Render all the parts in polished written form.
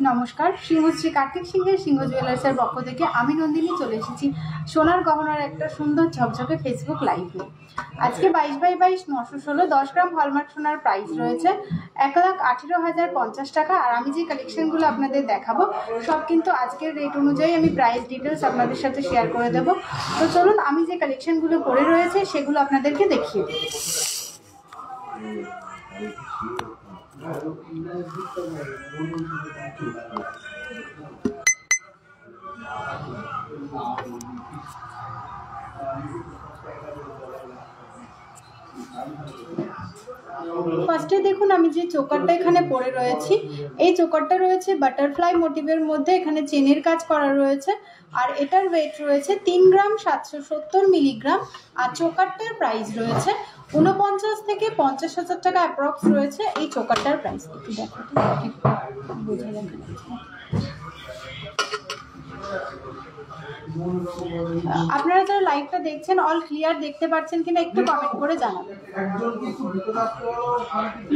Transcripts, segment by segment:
নমস্কার, সিংহশ্রী কার্তিক সিংহের সিংহ জুয়েলার্সের পক্ষ থেকে আমি নন্দিনী চলে এসেছি সোনার গহনার একটা সুন্দর ঝকঝকে ফেসবুক লাইভে। আজকে 22/22 916 10 গ্রাম হলমার্ক সোনার প্রাইস রয়েছে 1,18,050 টাকা। আর আমি যে কালেকশনগুলো আপনাদের দেখাবো সব কিন্তু আজকের রেট অনুযায়ী আমি প্রাইস ডিটেলস আপনাদের সাথে শেয়ার করে দেবো। তো চলুন আমি যে কালেকশনগুলো পরে রয়েছে সেগুলো আপনাদেরকে দেখিয়ে দেবো। ফার্স্টে দেখুন আমি যে চোকারটা এখানে পরে রয়েছি, এই চোকারটা রয়েছে বাটারফ্লাই মোটিভের মধ্যে, এখানে চেনের কাজ করা রয়েছে আর এটার ওয়েট রয়েছে 3 গ্রাম 770 মিলিগ্রাম। আর চোকারটার প্রাইস রয়েছে 49 থেকে 50,000 টাকা অ্যাপ্রক্স রয়েছে এই চোকারটার প্রাইস। একটু দেখো বুঝে দেখা যাচ্ছে। আপনারা যারা লাইভটা দেখছেন অল ক্লিয়ার দেখতে পাচ্ছেন কিনা একটু কমেন্ট করে জানাবেন।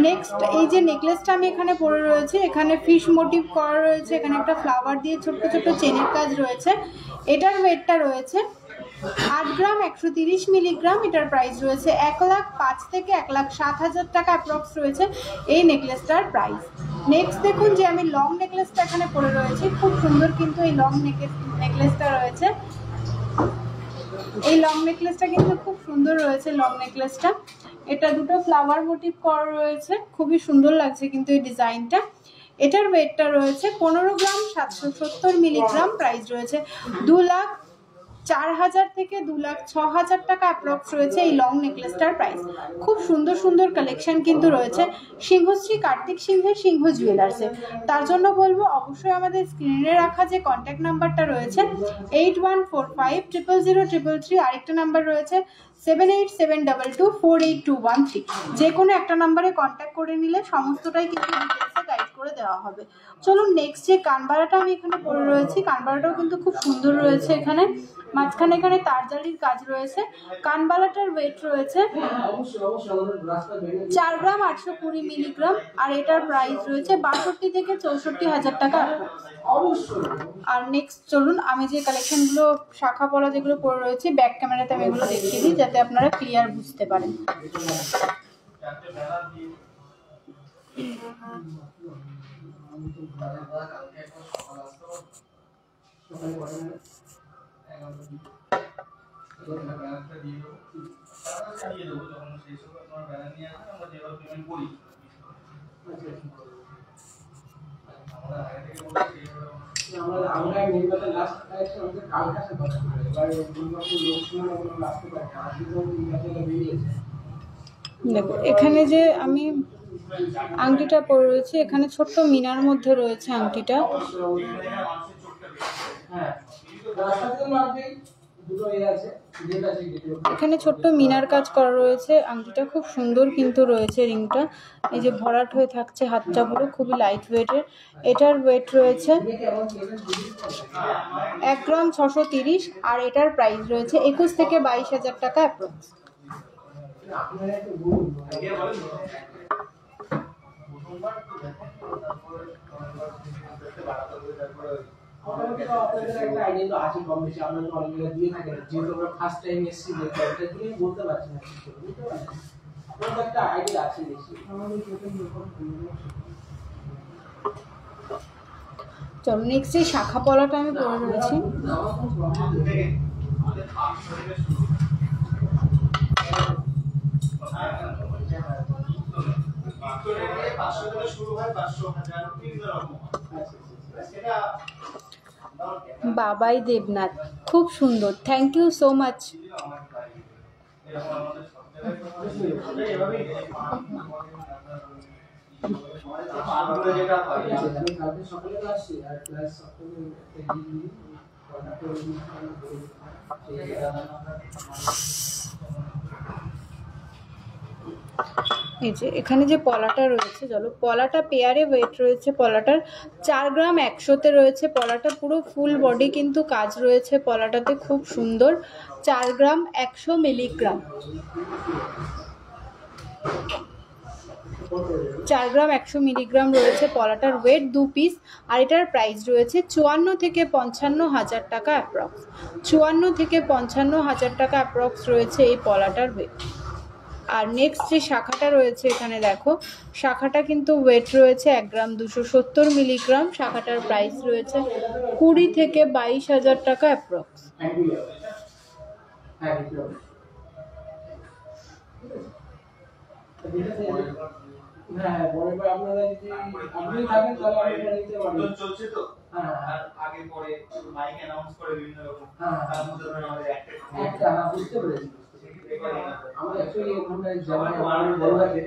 নেক্সট এই যে নেকলেসটা আমি এখানে পরে রয়েছে, এখানে ফিশ মোটিভ করা রয়েছে, এখানে একটা ফ্লাওয়ার দিয়ে ছোট্ট ছোট্ট চেনের কাজ রয়েছে। এটার ওয়েটটা রয়েছে 8 গ্রাম 130 মিলিগ্রাম। এটার প্রাইস রয়েছে 1,05,000 থেকে 1,07,000 টাকা অ্যাপ্রক্স রয়েছে এই নেকলেসটার প্রাইস। নেক্সট দেখুন যে আমি লং নেকলেসটা এখানে পরে রয়েছি, খুব সুন্দর কিন্তু এই লং নেকলেসটা রয়েছে। এই লং নেকলেসটা কিন্তু খুব সুন্দর রয়েছে। লং নেকলেসটা এটা দুটো ফ্লাওয়ার মোটিভ করা রয়েছে, খুবই সুন্দর লাগছে কিন্তু এই ডিজাইনটা। এটার ওয়েটটা রয়েছে 15 গ্রাম 770 মিলিগ্রাম। প্রাইস রয়েছে 2,04,000 থেকে 2,06,000 টাকা অ্যাপ্রক্স রয়েছে এই লং নেকলেসটার প্রাইস। খুব সুন্দর সুন্দর কালেকশন কিন্তু রয়েছে সিংহশ্রী কার্তিক সিংহের সিংহ জুয়েলার্সে। তার জন্য বলবো অবশ্যই আমাদের স্ক্রিনে রাখা যে কন্ট্যাক্ট নাম্বারটা রয়েছে 8145000333, আরেকটা নাম্বার রয়েছে 7872248213, যে কোনো একটা নাম্বারে কন্ট্যাক্ট করে নিলে সমস্তটাই কিন্তু ডিটেলসে গাইড করে দেওয়া হবে। চলুন নেক্সট যে কানবালাটা আমি এখানে পরে রয়েছি, কানবালাটাও কিন্তু খুব সুন্দর রয়েছে। এখানে মাঝখানে এখানে তারজালির কাজ রয়েছে। কানবালাটার ওয়েট রয়েছে 4 গ্রাম 820 মিলিগ্রাম আর এটার প্রাইস রয়েছে 62 থেকে 64,000 টাকা। আর নেক্সট চলুন আমি যে কালেকশনগুলো শাখা পলা যেগুলো পরে রয়েছে ব্যাক ক্যামেরাতে আমি এগুলো দেখিয়ে দিই যাতে আপনারা ক্লিয়ার বুঝতে পারেন। দেখো এখানে যে আমি আংটিটা পরে রয়েছে, এখানে ছোট্ট মিনার মধ্যে রয়েছে আংটিটা। এখানে ছোট্ট মিনার কাজ করা রয়েছে, আংটিটা খুব সুন্দর কিন্তু রয়েছে। রিংটা এই যে ভরাট হয়ে থাকছে, হাতটা পুরো খুবই লাইট ওয়েটের। এটার ওয়েট রয়েছে 1 গ্রাম 630 আর এটার প্রাইস রয়েছে 21 থেকে 22,000 টাকা অ্যাপ্রক্স। চলো নেক্সট এই শাখা পলাটা আমি পরে রয়েছি। বাবাই দেবনাথ, খুব সুন্দর, থ্যাংক ইউ সো মাচ। এই যে এখানে যে পলাটা রয়েছে, চলো পলাটা পেয়ারে ওয়েট রয়েছে পলাটার 4 গ্রাম 100-তে রয়েছে। পলাটা পুরো ফুল বডি কিন্তু কাজ রয়েছে পলাটাতে, খুব সুন্দর। 4 গ্রাম 100 মিলিগ্রাম। 4 গ্রাম 100 মিলিগ্রাম রয়েছে পলাটার ওয়েট 2 পিস। আর এটার প্রাইস রয়েছে 54 থেকে 55 হাজার টাকা অ্যাপ্রক্স। 54 থেকে 55 হাজার টাকা অ্যাপ্রক্স রয়েছে এই পলাটার ওয়েট। আর নেক্সট যে শাখাটা রয়েছে এখানে দেখো, শাখাটা কিন্তু ওয়েট রয়েছে 1 গ্রাম 270 মিলিগ্রাম। শাখাটার প্রাইস রয়েছে 20 থেকে 22 হাজার টাকা অ্যাপ্রক্স। আমার অ্যাকচুয়ালি ওখানটায় যাওয়া আমাদের বড় লাগে,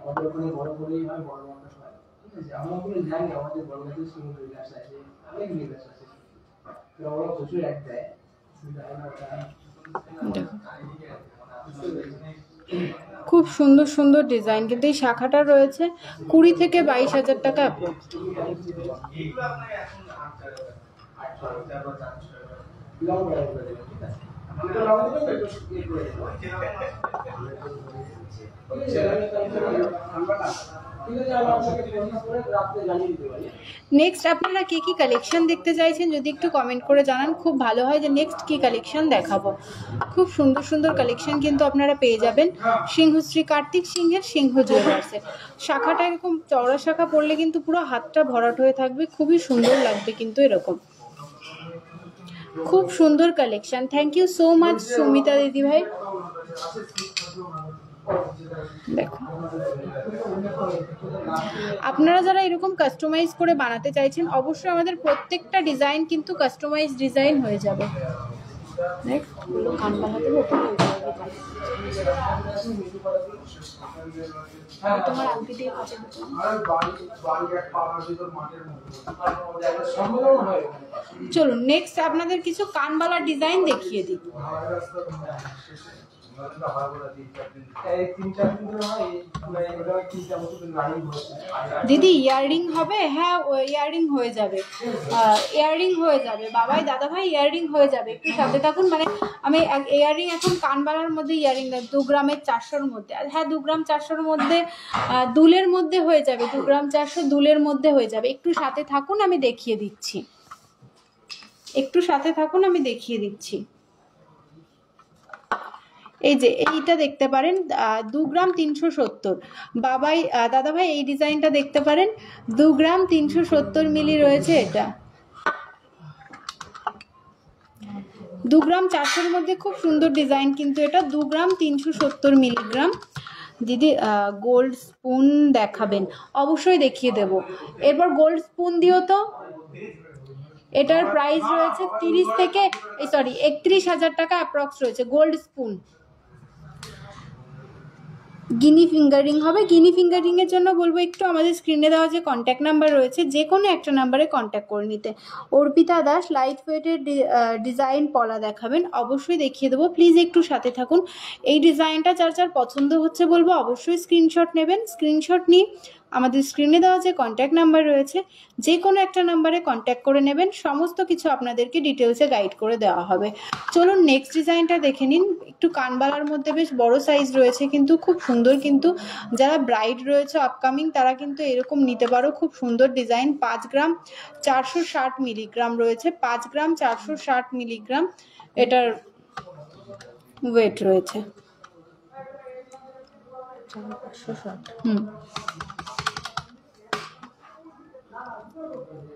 আমাদের ওখানে বড় করেই হয়, বড় মাংস হয়, ঠিক আছে। আমরা ওখানে জানি আমাদের বড় কাছে সুন্দর রিলাক্স আছে, অনেক রিলাক্স আছে, তো ওরা প্রচুর এক দেয়। খুব সুন্দর সুন্দর ডিজাইন, কিন্তু এই শাখাটা রয়েছে 20 থেকে 22 হাজার টাকা অ্যাপ্রক্স। নেক্সট আপনারা কি কি কালেকশন দেখতে চাইছেন যদি একটু কমেন্ট করে জানান, খুব ভালো হয় যে নেক্সট কি কালেকশন দেখাবো। খুব সুন্দর সুন্দর কালেকশন কিন্তু আপনারা পেয়ে যাবেন সিংহশ্রী কার্তিক সিংহের সিংহ জুয়েলার্সের। শাখাটা এরকম চওড়া শাখা পড়লে কিন্তু পুরো হাতটা ভরাট হয়ে থাকবে, খুবই সুন্দর লাগবে কিন্তু এরকম। খুব সুন্দর collection. Thank you so much Sumita দিদি ভাই। দেখো আপনারা যারা এরকম কাস্টমাইজ করে বানাতে চাইছেন, অবশ্যই আমাদের প্রত্যেকটা ডিজাইন কিন্তু কাস্টমাইজ ডিজাইন হয়ে যাবে। তোমার আংটি দিয়ে চলুন নেক্সট আপনাদের কিছু কানবালা ডিজাইন দেখিয়ে দিই। দিদি ইয়াররিং হবে? হ্যাঁ ইয়াররিং হয়ে যাবে, ইয়াররিং হয়ে যাবে বাবাই দাদা ভাই, ইয়াররিং হয়ে যাবে, একটু সাথে থাকুন। মানে আমি ইয়াররিং এখন কানবালার মধ্যে ইয়াররিং 2 গ্রামের 400-র মধ্যে, হ্যাঁ 2 গ্রাম 400-র মধ্যে দুলের মধ্যে হয়ে যাবে, 2 গ্রাম 400 দুলের মধ্যে হয়ে যাবে। একটু সাথে থাকুন আমি দেখিয়ে দিচ্ছি, একটু সাথে থাকুন আমি দেখিয়ে দিচ্ছি। এই যে এইটা দেখতে পারেন 2 গ্রাম 370 বাবাই দাদা ভাই, এই ডিজাইনটা দেখতে পারেন 2 গ্রাম 370 মিলি রয়েছে। এটা 2 গ্রাম 400-র মধ্যে খুব সুন্দর ডিজাইন, কিন্তু এটা 2 গ্রাম 370 মিলিগ্রাম। দিদি গোল্ড স্পুন দেখাবেন? অবশ্যই দেখিয়ে দেব। এরপর গোল্ড স্পুন দিও তো। এটার প্রাইস রয়েছে 30 থেকে 31 হাজার টাকা অ্যাপ্রক্স রয়েছে গোল্ড স্পুন। গিনি ফিঙ্গারিং হবে? গিনি ফিঙ্গারিং এর জন্য বলবো একটু আমাদের স্ক্রিনে দেওয়া যে কন্ট্যাক্ট নাম্বার রয়েছে যে কোনো একটা নাম্বারে কন্ট্যাক্ট করে নিতে। অর্পিতা দাস লাইট ওয়েটের ডিজাইন পলা দেখাবেন? অবশ্যই দেখিয়ে দেবো, প্লিজ একটু সাথে থাকুন। এই ডিজাইনটা যার যার পছন্দ হচ্ছে বলবো অবশ্যই স্ক্রিনশট নেবেন। স্ক্রিনশট নিয়ে আমাদের স্ক্রিনে দেওয়া যে কন্ট্যাক্ট নাম্বার রয়েছে যে কোনো একটা নাম্বারে কন্ট্যাক্ট করে নেবেন, সমস্ত কিছু আপনাদেরকে ডিটেলসে গাইড করে দেওয়া হবে। চলুন নেক্সট ডিজাইনটা দেখে নিন। একটু কানবালার মধ্যে বেশ বড় সাইজ রয়েছে, কিন্তু খুব সুন্দর, কিন্তু যারা ব্রাইড রয়েছে আপকামিং তারা কিন্তু এরকম নিতে পারো। খুব সুন্দর ডিজাইন। 5 গ্রাম 460 মিলিগ্রাম রয়েছে, 5 গ্রাম 460 মিলিগ্রাম এটার ওয়েট রয়েছে।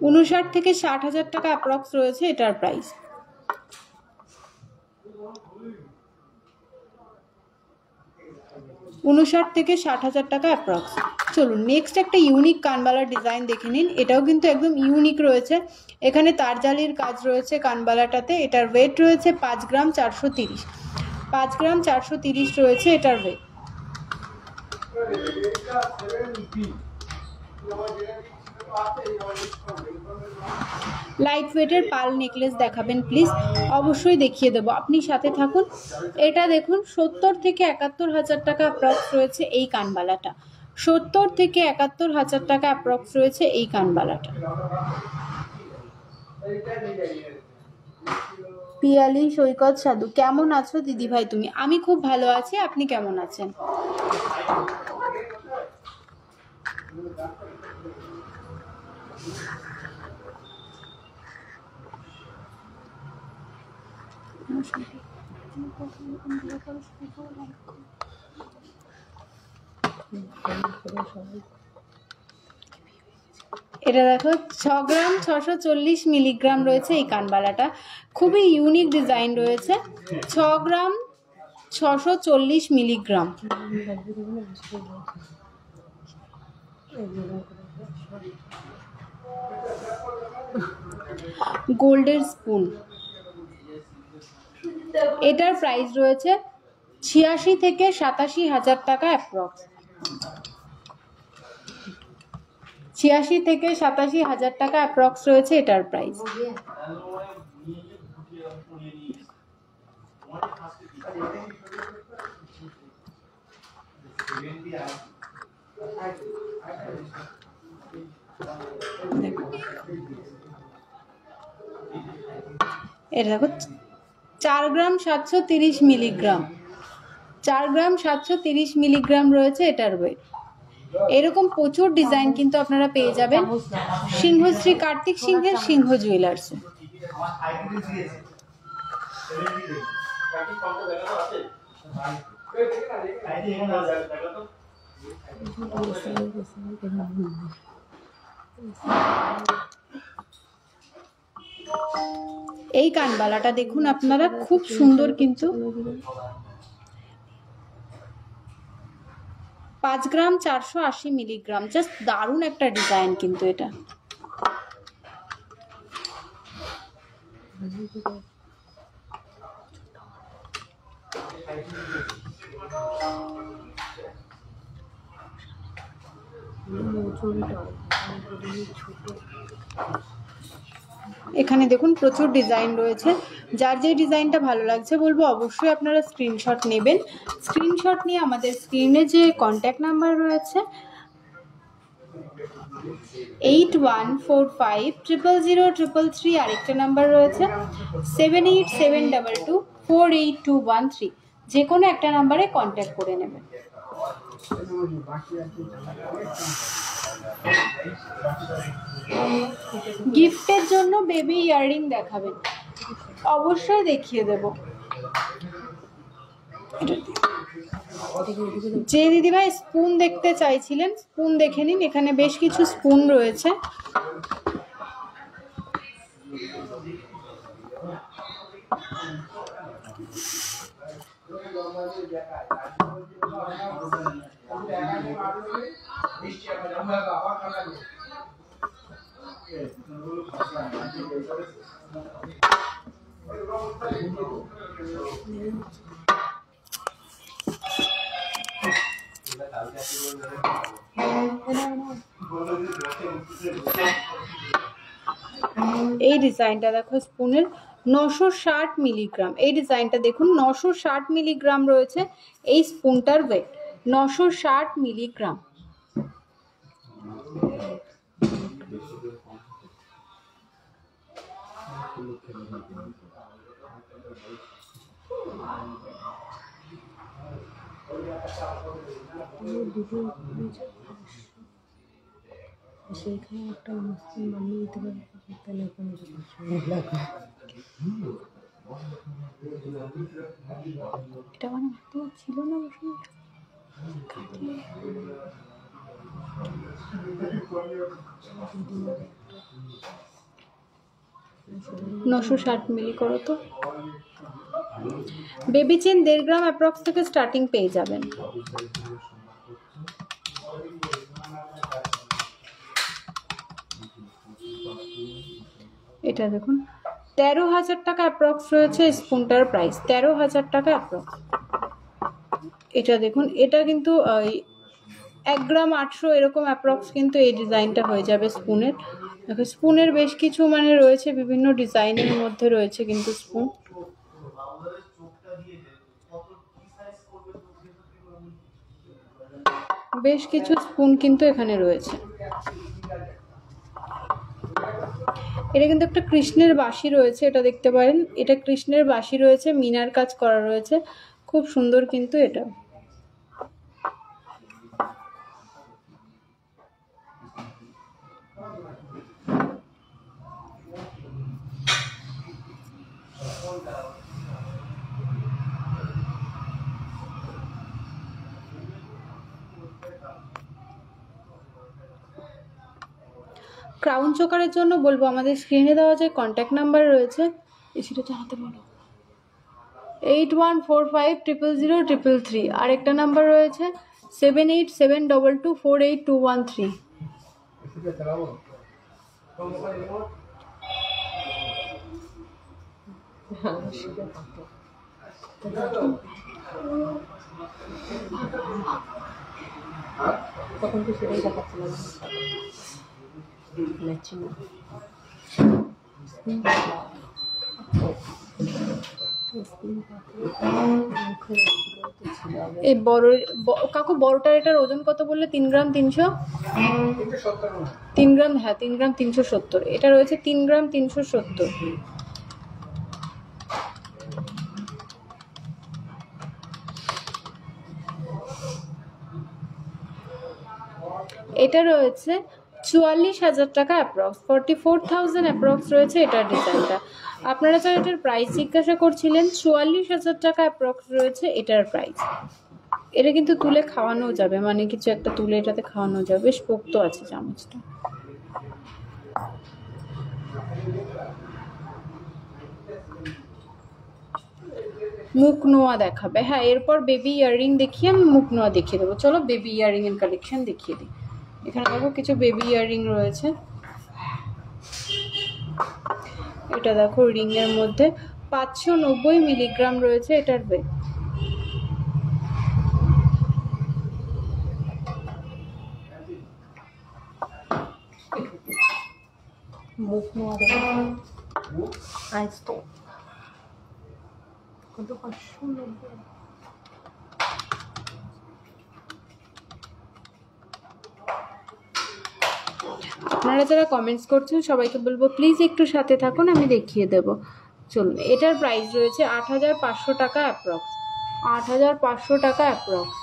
59 থেকে 60 হাজার টাকা অ্যাপ্রক্স রয়েছে এটার প্রাইস। 59 থেকে 60 হাজার টাকা অ্যাপ্রক্স। চলুন নেক্সট একটা ইউনিক কানবালার ডিজাইন দেখে নিন। এটাও কিন্তু একদম ইউনিক রয়েছে, এখানে তারজালির কাজ রয়েছে কানবালাটাতে। এটার ওয়েট রয়েছে 5 গ্রাম 430, 5 গ্রাম 430 রয়েছে এটার ওয়েট। লাইট ওয়েটের পাল নেকলেস দেখাবেন প্লিজ? অবশ্যই দেখিয়ে দেবো, আপনি সাথে থাকুন। এটা দেখুন 70 থেকে 71 হাজার টাকা অ্যাপ্রক্স রয়েছে এই কানবালাটা। 70 থেকে 71 হাজার টাকা অ্যাপ্রক্স রয়েছে এই কানবালাটা। পিয়ালি সৈকত সাধু, কেমন আছো দিদি ভাই তুমি? আমি খুব ভালো আছি, আপনি কেমন আছেন? এটা দেখো 6 গ্রাম 640 মিলিগ্রাম রয়েছে এই কানবালাটা, খুবই ইউনিক ডিজাইন রয়েছে। 6 গ্রাম 640 মিলিগ্রাম। গোল্ডের স্পুন, এটার প্রাইস রয়েছে 86 থেকে 87 হাজার টাকা অ্যাপ্রক্স। 86 থেকে 87 হাজার টাকা অ্যাপ্রক্স রয়েছে এটার প্রাইস। এটা দেখো 4 গ্রাম 730 মিলিগ্রাম, 4 গ্রাম 730 মিলিগ্রাম রয়েছে এটার ওয়েট। এরকম প্রচুর ডিজাইন কিন্তু আপনারা পেয়ে যাবেন সিংহশ্রী কার্তিক সিংহের সিংহ জুয়েলার্সে। এই কানবালাটা দেখুন আপনারা, খুব সুন্দর কিন্তু। 5 গ্রাম 480 মিলিগ্রাম, জাস্ট দারুণ একটা ডিজাইন কিন্তু এটা। এখানে দেখুন প্রচুর ডিজাইন রয়েছে, যার যে ডিজাইনটা ভালো লাগছে বলবো অবশ্যই আপনারা স্ক্রিনশট নেবেন। স্ক্রিনশট নিয়ে আমাদের স্ক্রিনে যে কন্ট্যাক্ট নাম্বার রয়েছে 8145000333, আরেকটা নাম্বার রয়েছে 7872248213, যে কোনো একটা নাম্বারে কন্ট্যাক্ট করে নেবেন। গিফটের জন্য বেবি ইয়াররিং দেখাবেন, অবশ্যই দেখিয়ে দেব। যে দিদিভাই স্পুন দেখতে চাইছিলেন, স্পুন দেখে নিন, এখানে বেশ কিছু স্পুন রয়েছে। এই ডিজাইনটা দেখো স্পুনের 960 মিলিগ্রাম, এই ডিজাইনটা দেখুন 960 মিলিগ্রাম রয়েছে এই স্পুনটার ওয়েট, 960 মিলিগ্রাম। সেইখানে একটা অনুষ্ঠান বানিয়ে দিতে পারে, তাহলে কোনো লাগবে। এটা মানে তোমার ছিল না বসে 960 মিলি করো তো। বেবি চেন 1.5 গ্রাম অ্যাপ্রক্স থেকে স্টার্টিং পেয়ে যাবেন। এটা দেখুন 13,000 টাকা অ্যাপ্রক্স রয়েছে স্পুনটার প্রাইস, 13,000 টাকা অ্যাপ্রক্স। এটা দেখুন, এটা কিন্তু 1 গ্রাম 800 এরকম অ্যাপ্রক্স কিন্তু এই ডিজাইনটা হয়ে যাবে স্পুনের। দেখো স্পুনের বেশ কিছু মানে রয়েছে, বিভিন্ন ডিজাইনের মধ্যে রয়েছে কিন্তু স্পুন। বেশ কিছু স্পুন কিন্তু এখানে রয়েছে। এটা কিন্তু একটা কৃষ্ণের বাঁশি রয়েছে, এটা দেখতে পারেন, এটা কৃষ্ণের বাঁশি রয়েছে, মিনার কাজ করা রয়েছে, খুব সুন্দর কিন্তু এটা। ক্রাউন চোকারের জন্য বলবো আমাদের স্ক্রিনে দেওয়া যে কন্ট্যাক্ট নাম্বার রয়েছে, এসিটা চালাতে বলো, 8145000333। আর একটা নাম্বার রয়েছে 7872248213। এসিটা চালাবো। তখন তো সেটাই দেখাচ্ছিলাম ম্যাচিং। এই বড় কাকু বড়টার এটার ওজন কত বললে? 3 গ্রাম 300, 3 গ্রাম, হ্যাঁ 3 গ্রাম 370। এটা রয়েছে 3 গ্রাম 370। এটা রয়েছে 44,000 টাকা অ্যাপ্রক্স, 44,000 অ্যাপ্রক্স রয়েছে এটার ডিজাইনটা। আপনারা স্যার এটার প্রাইস জিজ্ঞাসা করছিলেন, 44,000 টাকা অ্যাপ্রক্স রয়েছে এটার প্রাইস। এটা কিন্তু তুলে খাওয়ানো যাবে, মানে কিছু একটা তুলে এটাতে খাওয়ানো যাবে, বেশ পোক্ত আছে চামচটা। মুখ নোয়া দেখাবে, হ্যাঁ এরপর বেবি ইয়াররিং দেখিয়ে আমি মুখ নোয়া দেখিয়ে দেবো। চলো বেবি ইয়াররিং এর কালেকশন দেখিয়ে দিই। এখানে দেখো কিছু বেবি ইয়াররিং রয়েছে। এটা দেখো রিং এর মধ্যে 590 মিলিগ্রাম রয়েছে এটার ওয়েট। মুখ নোয়া দেবে আইস তো কত 590। আপনারা যারা কমেন্টস করছেন সবাইকে বলবো প্লিজ একটু সাথে থাকুন, আমি দেখিয়ে দেব। চলুন, এটার প্রাইস রয়েছে 8,500 টাকা অ্যাপ্রক্স, 8,500 টাকা অ্যাপ্রক্স।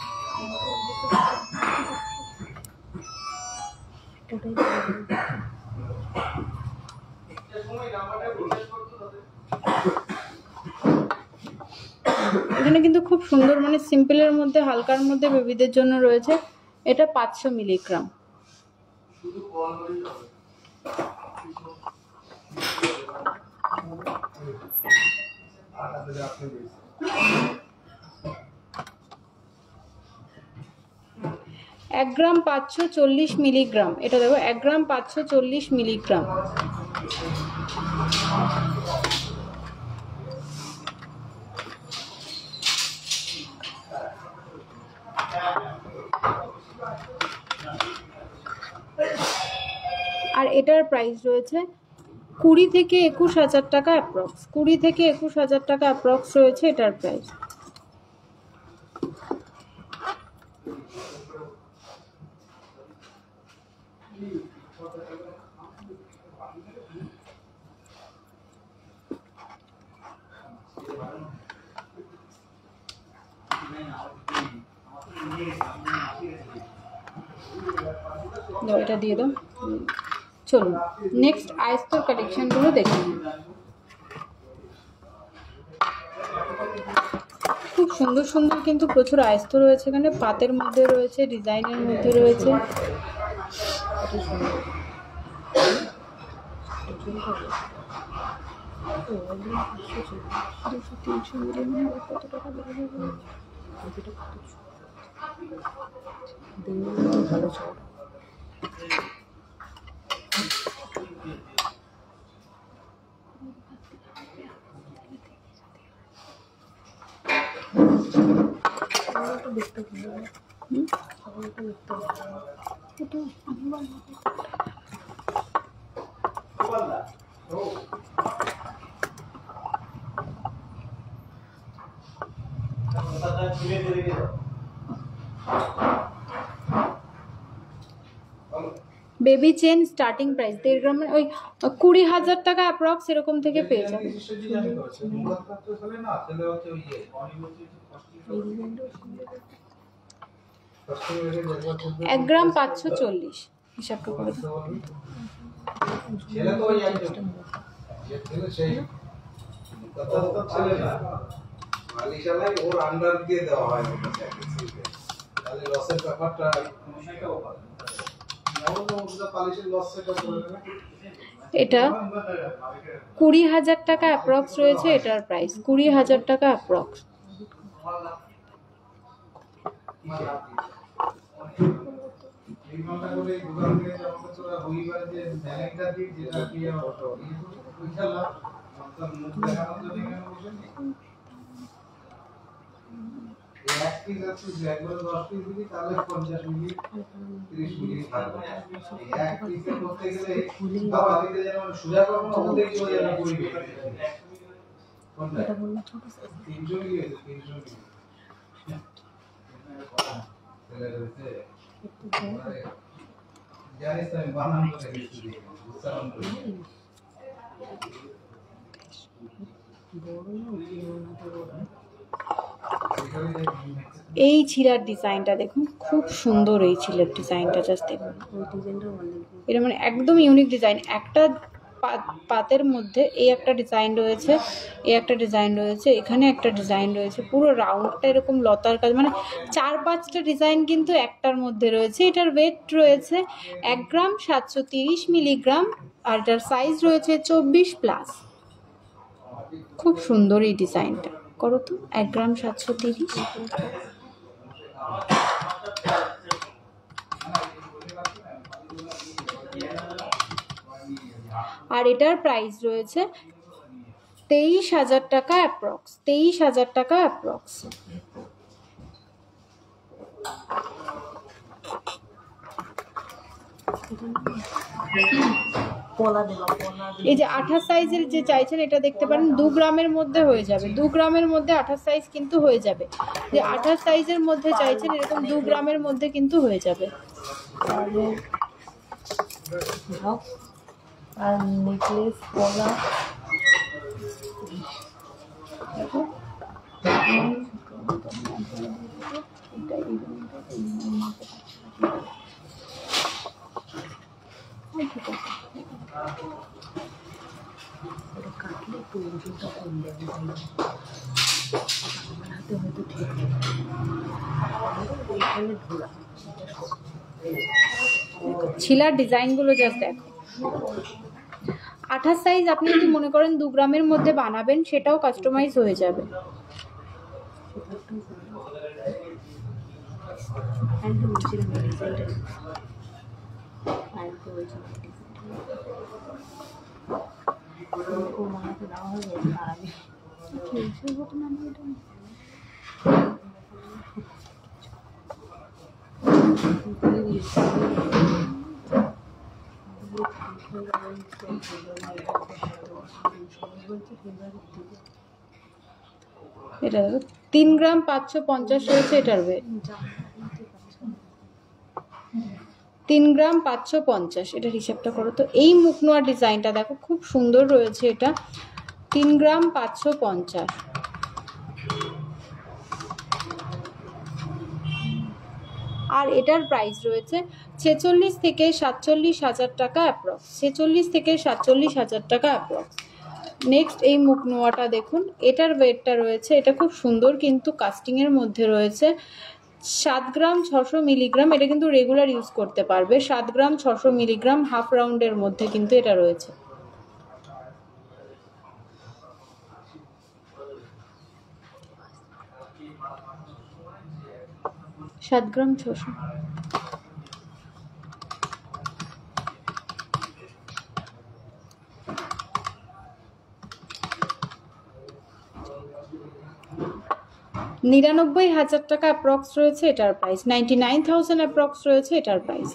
এখানে কিন্তু খুব সুন্দর, মানে সিম্পলের মধ্যে হালকার মধ্যে বেবিদের জন্য রয়েছে। এটা 500 মিলিগ্রাম। এক গ্রাম 540 মিলিগ্রাম। এটা দেখো 1 গ্রাম 540 মিলিগ্রাম। আর এটার প্রাইস রয়েছে 20 থেকে 21,000 টাকা অ্যাপ্রক্স, 20 থেকে 21,000 টাকা অ্যাপ্রক্স রয়েছে এটার প্রাইস। দাও এটা দিয়ে দাও। চলুন নেক্সট আইস্তর কালেকশনগুলো দেখে নিই। খুব সুন্দর সুন্দর কিন্তু প্রচুর আইস্ত রয়েছে এখানে, পাতের মধ্যে রয়েছে, ডিজাইনের মধ্যে রয়েছে। কত টাকা ভালো চল। দেখতে বেবি চেন স্টার্টিং প্রাইস 1.5 গ্রামের ওই 20,000 টাকা অ্যাপ্রক্স এরকম থেকে পেয়ে যাবে। 1 গ্রাম 540 হিসাবটা করে দাও। ওর আন্ডার দিয়ে দেওয়া হয় তাহলে লসের ব্যাপারটা এটা 20,000 টাকা অ্যাপ্রক্স রয়েছে এটার প্রাইস, 20,000 টাকা অ্যাপ্রক্স। এই চিলার ডিজাইনটা দেখুন, খুব সুন্দর এই চিলার ডিজাইনটা, জাস্ট দেখুন এটা মানে একদম ইউনিক ডিজাইন। একটা পাতের মধ্যে এই একটা ডিজাইন রয়েছে, এই একটা ডিজাইন রয়েছে, এখানে একটা ডিজাইন রয়েছে, পুরো রাউন্ডটা এরকম লতার কাজ, মানে 4-5টা ডিজাইন কিন্তু একটার মধ্যে রয়েছে। এটার ওয়েট রয়েছে 1 গ্রাম 730 মিলিগ্রাম, আর এটার সাইজ রয়েছে 24+। খুব সুন্দর এই ডিজাইনটা, করো তো 1 গ্রাম 730। আর এটার প্রাইস রয়েছে 23,000 টাকা অ্যাপ্রক্স, 23,000 টাকা অ্যাপ্রক্স। এই যে 28 সাইজের যে চাইছেন এটা দেখতে পারেন, 2 গ্রামের মধ্যে হয়ে যাবে, 2 গ্রামের মধ্যে 28 সাইজ কিন্তু হয়ে যাবে। যে 28 সাইজের মধ্যে চাইছেন এরকম 2 গ্রামের মধ্যে কিন্তু হয়ে যাবে। আর নেকলেস, পলা, কাটলে একটু ওজনটা কম যাবে, আমার হাতে হয়তো ঠিক হবে, ওইখানে ধরা ছিলার ডিজাইনগুলো জাস্ট দেখো। 28 সাইজ আপনি যদি মনে করেন 2 গ্রামের মধ্যে বানাবেন, সেটাও কাস্টমাইজ হয়ে যাবে। এটা 3 গ্রাম 550 রয়েছে এটার ওয়েট, 3 গ্রাম 550। এটার হিসাবটা করো তো। এই মুখ নোয়া ডিজাইনটা দেখো, খুব সুন্দর রয়েছে এটা, 3 গ্রাম 550। আর এটার প্রাইস রয়েছে 46 থেকে 47,000 টাকা অ্যাপ্রক্স, 46 থেকে 47,000 টাকা অ্যাপ্রক্স। নেক্সট এই মুখ নোয়াটা দেখুন, এটার ওয়েটটা রয়েছে, এটা খুব সুন্দর কিন্তু কাস্টিংয়ের মধ্যে রয়েছে, 7 গ্রাম 600 মিলিগ্রাম। এটা কিন্তু রেগুলার ইউজ করতে পারবে, 7 গ্রাম 600 মিলিগ্রাম, হাফ রাউন্ডের মধ্যে কিন্তু এটা রয়েছে। 7 গ্রাম 600। $99,000 টাকা অ্যাপ্রক্স রয়েছে এটার প্রাইস, 99,000 অ্যাপ্রক্স রয়েছে এটার প্রাইস।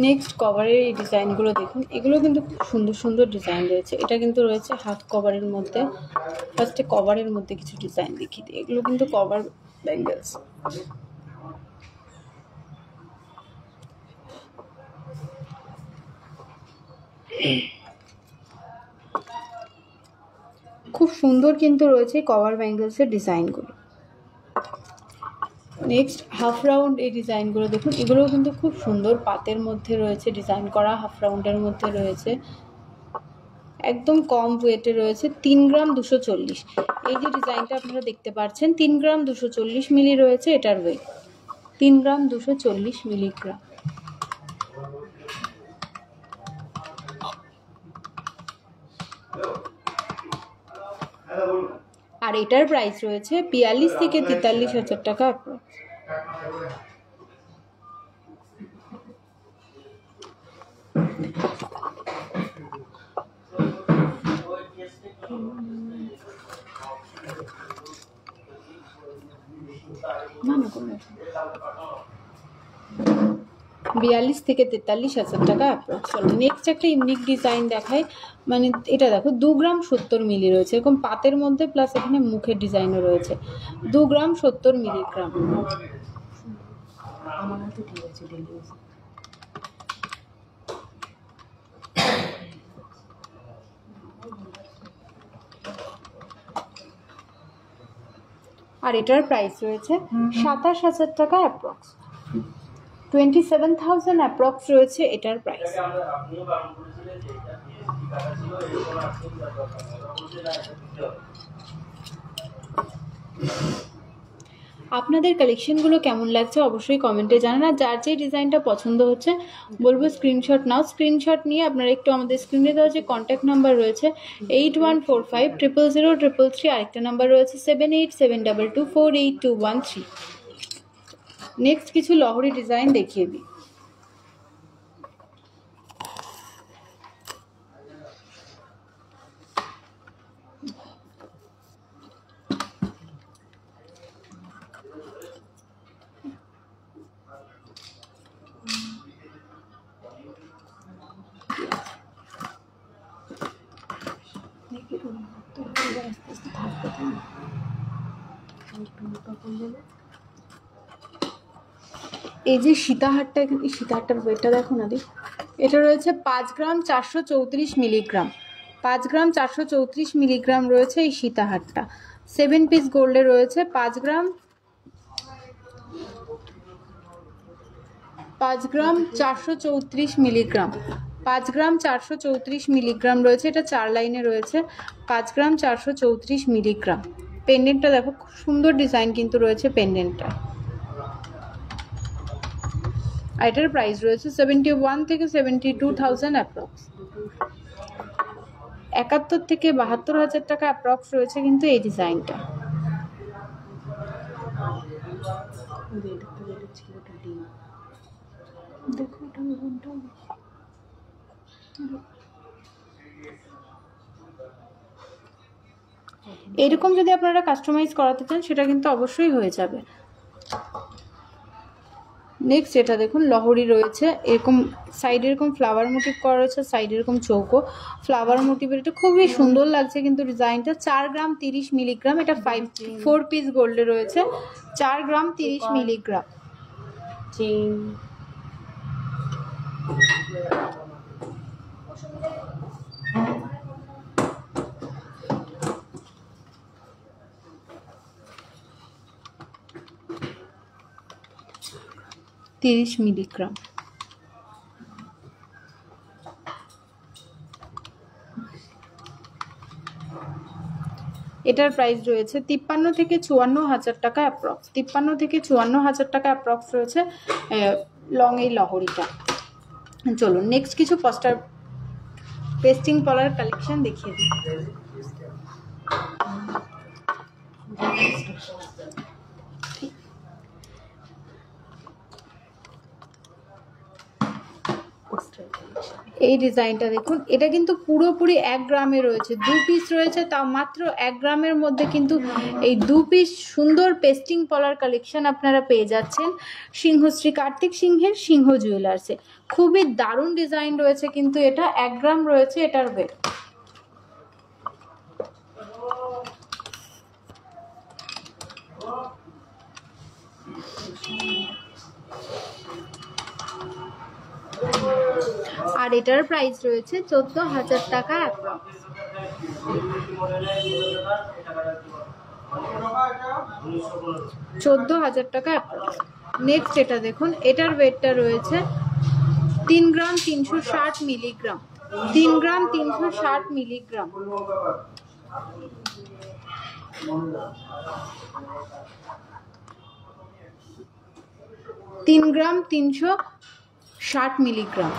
নেক্সট কভারের এই ডিজাইনগুলো দেখুন, এগুলো কিন্তু খুব সুন্দর সুন্দর ডিজাইন রয়েছে। এটা কিন্তু রয়েছে হাফ কভারের মধ্যে। ফার্স্টে কভারের মধ্যে কিছু ডিজাইন দেখিয়ে দিই, এগুলো কিন্তু কভার ব্যাঙ্গেলস। খুব সুন্দর কিন্তু রয়েছে কভার ব্যাঙ্গেলসের ডিজাইনগুলো। নেক্সট হাফ রাউন্ড এই ডিজাইনগুলো দেখুন, এগুলোও কিন্তু খুব সুন্দর পাতের মধ্যে রয়েছে ডিজাইন করা, হাফ রাউন্ডের মধ্যে রয়েছে, একদম কম ওয়েটে রয়েছে, 3 গ্রাম 240। এই যে ডিজাইনটা আপনারা দেখতে পাচ্ছেন 3 গ্রাম 240 মিলি রয়েছে এটার ওয়েট, 3 গ্রাম 240 মিলিগ্রাম। আর এটার প্রাইস রয়েছে 42 থেকে 43 হাজার টাকা অ্যাপ্রক্স। না না কোনো 42 থেকে 43 হাজার টাকা অ্যাপ্রক্স। চলো নেক্সট একটা ইউনিক ডিজাইন দেখাই, মানে এটা দেখো 2 গ্রাম 70 মিলি রয়েছে, এরকম পাতের মধ্যে প্লাস এখানে মুখের ডিজাইনও রয়েছে, 2 গ্রাম 70 মিলিগ্রাম। আমার হাতে ঠিক আছে ডেলি। আর এটার প্রাইস রয়েছে 27 হাজার টাকা অ্যাপ্রক্স, 27,000 অ্যাপ্রক্স রয়েছে এটার প্রাইস। আপনাদের কালেকশনগুলো কেমন লাগছে অবশ্যই কমেন্টে জানান, আর যার যে ডিজাইনটা পছন্দ হচ্ছে বলবো স্ক্রিনশট নাও, স্ক্রিনশট নিয়ে আপনারা একটু আমাদের স্ক্রিনে দেওয়া যে কন্ট্যাক্ট নাম্বার রয়েছে 8145000333, আরেকটা নাম্বার রয়েছে 7872248213। নেক্সট কিছু লহরি ডিজাইন দেখিয়ে দিই। এই যে সীতাহারটা, এখানে সীতাহারটার ওয়েটটা দেখো না দি, এটা রয়েছে 5 গ্রাম 434 মিলিগ্রাম, 5 গ্রাম 434 মিলিগ্রাম রয়েছে এই সীতাহারটা, 7 পিস গোল্ডে রয়েছে, 5 গ্রাম 434 মিলিগ্রাম, 5 গ্রাম 434 মিলিগ্রাম রয়েছে, এটা 4 লাইনে রয়েছে, 5 গ্রাম 434 মিলিগ্রাম। পেন্ডেন্টটা দেখো খুব সুন্দর ডিজাইন কিন্তু রয়েছে পেন্ডেন্টটা। আর এটার প্রাইস রয়েছে 71 থেকে 72,000 অ্যাপ্রক্স, 71 থেকে 72 হাজার টাকা অ্যাপ্রক্স রয়েছে কিন্তু এই ডিজাইনটা। দেখো এরকম যদি আপনারা কাস্টমাইজ করাতে চান সেটা কিন্তু অবশ্যই হয়ে যাবে। নেক্সট এটা দেখুন লহরি রয়েছে, এরকম সাইডে এরকম ফ্লাওয়ার মোটিভ করা রয়েছে, সাইডে এরকম চৌকো ফ্লাওয়ার মোটিভের, এটা খুবই সুন্দর লাগছে কিন্তু ডিজাইনটা। 4 গ্রাম 30 মিলিগ্রাম, এটা 4 পিস গোল্ডে রয়েছে, 4 গ্রাম 30 মিলিগ্রাম। চেইন তিরিশ মিলিগ্রাম। এটার প্রাইস রয়েছে 53 থেকে 54 হাজার টাকা অ্যাপ্রক্স, 53 থেকে 54 হাজার টাকা অ্যাপ্রক্স রয়েছে লং এই লহরিটা। চলুন নেক্সট কিছু পোস্টার পেস্টিং পলার কালেকশন দেখিয়ে দিই। এই ডিজাইনটা দেখুন, এটা কিন্তু পুরোপুরি 1 গ্রামে রয়েছে, 2 পিস রয়েছে, তাও মাত্র 1 গ্রামের মধ্যে কিন্তু এই 2 পিস সুন্দর পেস্টিং পলার কালেকশন আপনারা পেয়ে যাচ্ছেন সিংহশ্রী কার্তিক সিংহের সিংহ জুয়েলার্সে। খুবই দারুণ ডিজাইন রয়েছে কিন্তু এটা, 1 গ্রাম রয়েছে এটার ওয়েট। আর এটার প্রাইস রয়েছে 14,000 টাকা অ্যাপ্রক্স। 14,000 টাকা অ্যাপ্রক্স। নেক্সট এটা দেখুন, এটার ওয়েটটা রয়েছে 3 গ্রাম 360 মিলিগ্রাম। 3 গ্রাম 360 মিলিগ্রাম। 3 গ্রাম 360 মিলিগ্রাম।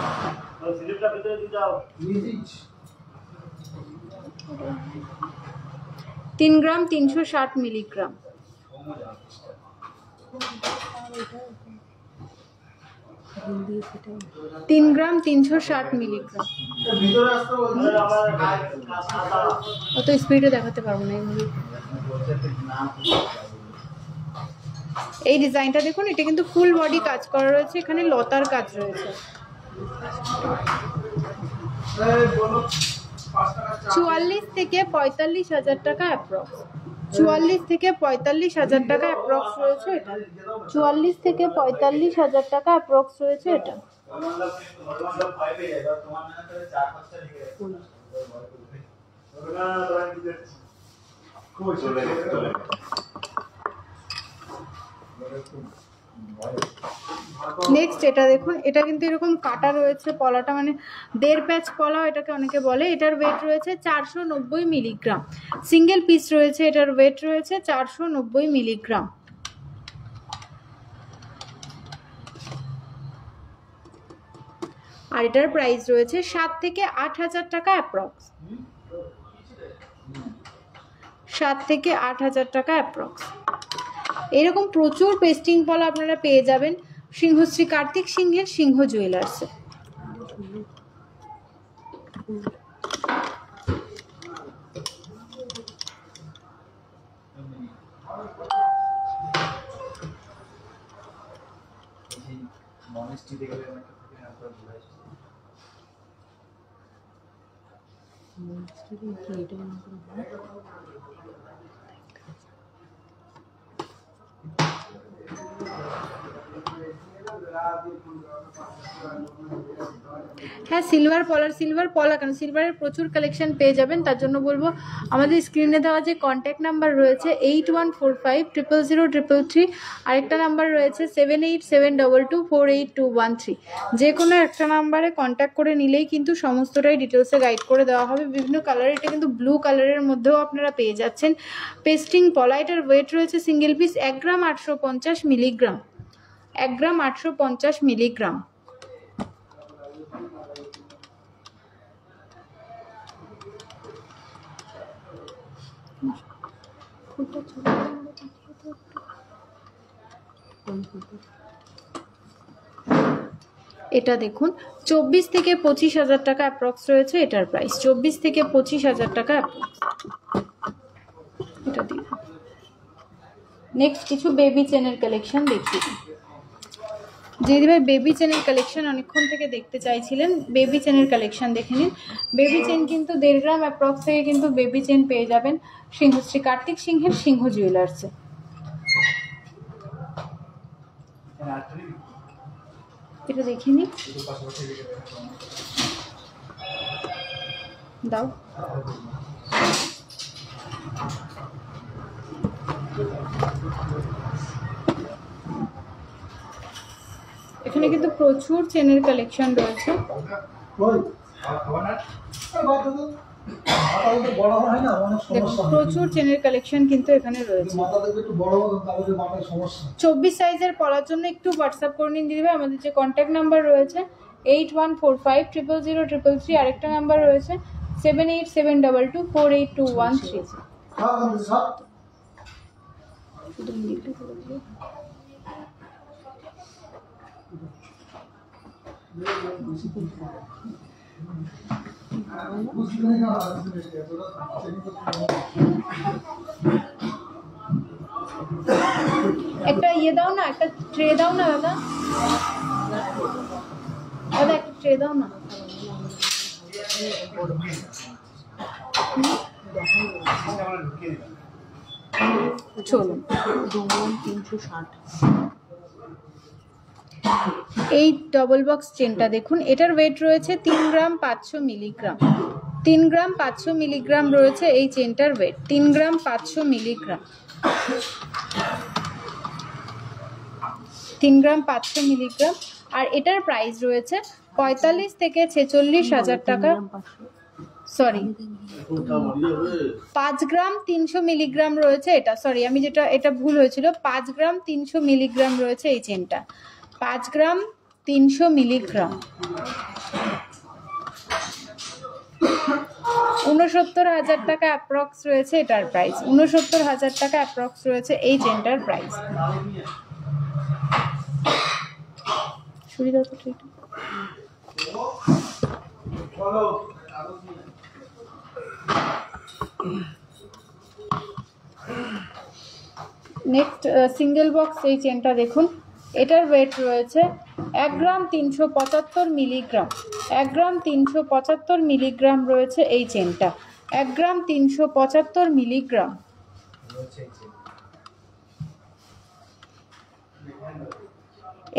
3 গ্রাম 360 মিলিগ্রাম। 3 গ্রাম 360 মিলিগ্রাম। অত স্পিডে দেখাতে পারবো না এইভাবে। এই ডিজাইনটা দেখুন, এটা কিন্তু ফুল বডি কাজ করা রয়েছে, এখানে লতার কাজ রয়েছে। 44 থেকে 45,000 টাকা অ্যাপ্রক্স। 44 থেকে 45,000 টাকা অ্যাপ্রক্স রয়েছে এটা। 44 থেকে 45,000 টাকা অ্যাপ্রক্স রয়েছে এটা। নেক্সট এটা দেখুন, এটা কিন্তু এরকম কাটা রয়েছে, পলাটা মানে 1.5 প্যাচ পলা এটাকে অনেকে বলে। এটার ওয়েট রয়েছে 490 মিলিগ্রাম। সিঙ্গেল পিস রয়েছে, এটার ওয়েট রয়েছে 490 মিলিগ্রাম। আর এটার প্রাইস রয়েছে 7 থেকে 8,000 টাকা অ্যাপ্রক্স। 7 থেকে 8,000 টাকা অ্যাপ্রক্স। এরকম প্রচুর পেস্টিং পলা আপনারা পেয়ে যাবেন সিংহশ্রী কার্তিক সিংহের সিংহ জুয়েলার্সে। হ্যাঁ, সিলভার পলা কেন, সিলভারের প্রচুর কালেকশন পেয়ে যাবেন। তার জন্য বলবো আমাদের স্ক্রিনে দেওয়া যে কন্ট্যাক্ট নাম্বার রয়েছে 8145000333, আরেকটা নাম্বার রয়েছে 7872248213। যে কোনো একটা নাম্বারে কন্ট্যাক্ট করে নিলেই কিন্তু সমস্তটাই ডিটেলসে গাইড করে দেওয়া হবে। বিভিন্ন কালারের, এটা কিন্তু ব্লু কালারের মধ্যেও আপনারা পেয়ে যাচ্ছেন পেস্টিং পলা। এটার ওয়েট রয়েছে সিঙ্গেল পিস 1 গ্রাম 850 মিলিগ্রাম। 1 গ্রাম 850 মিলিগ্রাম। এটা দেখুন 24 থেকে 25,000 টাকা অ্যাপ্রক্স রয়েছে এটার প্রাইস। 24 থেকে 25,000 টাকা অ্যাপ্রক্স। এটা দিন। নেক্সট কিছু বেবি চেনের কালেকশন দেখিয়ে দিই। দিদি ভাই বেবি চেনের কালেকশন অনেকক্ষণ থেকে দেখতে চাইছিলেন, বেবি চেনের কালেকশন দেখে নিন। বেবি চেন কিন্তু 1.5 গ্রাম অ্যাপ্রক্স থেকে কিন্তু বেবি চেন পেয়ে যাবেন সিংহশ্রী কার্তিক সিংহের সিংহ জুয়েলার্সে। এটা দেখে নিন, দাও। এখানে কিন্তু প্রচুর চেনের কালেকশন রয়েছে। প্রচুর চেনের কালেকশন কিন্তু এখানে রয়েছে। 24 সাইজের পরার জন্য একটু হোয়াটসঅ্যাপ করে নিন দিদিভাই। আমাদের যে কন্ট্যাক্ট নাম্বার রয়েছে 8145000333, আরেকটা নাম্বার রয়েছে 7872248213। একটা ইয়ে দাও না, একটা ট্রে দাও না দাদা। দাদা একটা ট্রে দাও না। চলুন 2 গ্রাম 360। এই ডবল বক্স চেনটা দেখুন, এটার ওয়েট রয়েছে 3 গ্রাম 500 মিলিগ্রাম। 3 গ্রাম 500 মিলিগ্রাম রয়েছে এই চেনটার ওয়েট, 3 গ্রাম 500 মিলিগ্রাম, 3 গ্রাম 500 মিলিগ্রাম। আর এটার প্রাইস রয়েছে 45 থেকে 46 হাজার টাকা, সরি 5 গ্রাম 300 মিলিগ্রাম রয়েছে এটা, সরি আমি এটা ভুল হয়েছিল, 5 গ্রাম 300 মিলিগ্রাম রয়েছে এই চেনটা, 5 গ্রাম 300 মিলিগ্রাম, 69,000 টাকা অ্যাপ্রক্স রয়েছে এটার প্রাইস, 69,000 টাকা অ্যাপ্রক্স রয়েছে এই চেনটার প্রাইস। সুবিধা তো ঠিক। নেক্সট সিঙ্গেল বক্স এই চেনটা দেখুন, এটার ওয়েট রয়েছে 1 গ্রাম 375 মিলিগ্রাম, 1 গ্রাম 375 মিলিগ্রাম রয়েছে এই চেনটা, 1 গ্রাম 375 মিলিগ্রাম।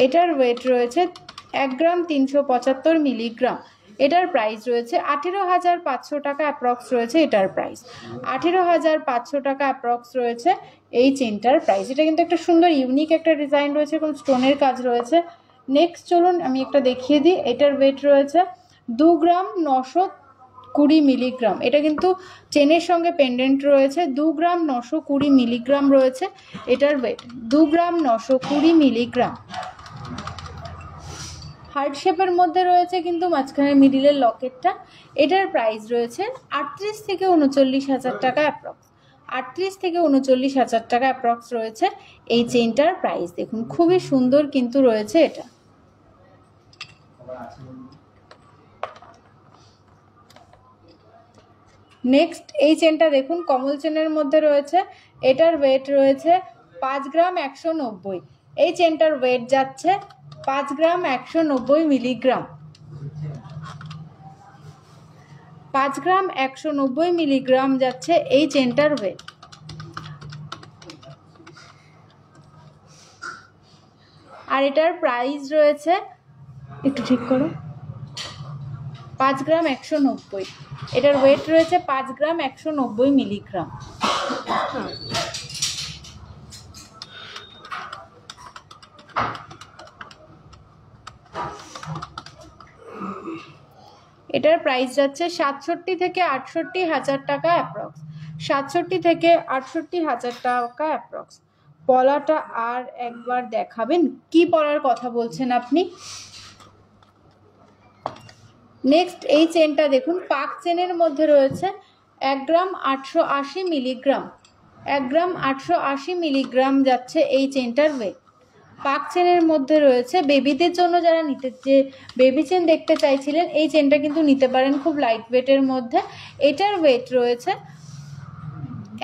এটার ওয়েট রয়েছে 1 গ্রাম 375 মিলিগ্রাম। এটার প্রাইস রয়েছে 18,500 টাকা অ্যাপ্রক্স রয়েছে এটার প্রাইস, 18,500 টাকা অ্যাপ্রক্স রয়েছে এই চেনটার প্রাইস। এটা কিন্তু একটা সুন্দর ইউনিক একটা ডিজাইন রয়েছে, কোন স্টোনের কাজ রয়েছে। নেক্সট চলুন আমি একটা দেখিয়ে দিই, এটার ওয়েট রয়েছে 2 গ্রাম 920 মিলিগ্রাম। এটা কিন্তু চেনের সঙ্গে পেন্ডেন্ট রয়েছে, 2 গ্রাম 920 মিলিগ্রাম রয়েছে এটার ওয়েট, 2 গ্রাম 920 মিলিগ্রাম। হার্ট শেপের মধ্যে রয়েছে কিন্তু মাঝখানে মিডিলের লকেটটা। এটার প্রাইস রয়েছে 38 থেকে 39,000 টাকা অ্যাপ্রক্স, 38 থেকে 39,000 টাকা অ্যাপ্রক্স রয়েছে এই চেনটার প্রাইস। দেখুন খুবই সুন্দর কিন্তু রয়েছে এটা। নেক্সট এই চেনটা দেখুন, কমল চেনের মধ্যে রয়েছে, এটার ওয়েট রয়েছে 5 গ্রাম 190। এই চেনটার ওয়েট যাচ্ছে 5 গ্রাম 190 মিলিগ্রাম, 5 গ্রাম 190 মিলিগ্রাম যাচ্ছে এই চেনটার ওয়েট। আর এটার প্রাইস রয়েছে, একটু ঠিক করো, 5 গ্রাম 190। এটার ওয়েট রয়েছে 5 গ্রাম 190 মিলিগ্রাম। এটার প্রাইস যাচ্ছে 67 থেকে 68,000 টাকা অ্যাপ্রক্স, 67 থেকে 68,000 টাকা অ্যাপ্রক্স। পলাটা আর একবার দেখাবেন, কি পলার কথা বলছেন আপনি? নেক্সট এই চেনটা দেখুন, পাক চেনের মধ্যে রয়েছে 1 গ্রাম 880 মিলিগ্রাম, 1 গ্রাম 880 মিলিগ্রাম যাচ্ছে এই চেনটার ওয়েট। পাক চেনের মধ্যে রয়েছে, বেবিদের জন্য যারা যে বেবি চেন দেখতে চাইছিলেন এই চেনটা কিন্তু নিতে পারেন, খুব লাইট ওয়েটের মধ্যে। এটার ওয়েট রয়েছে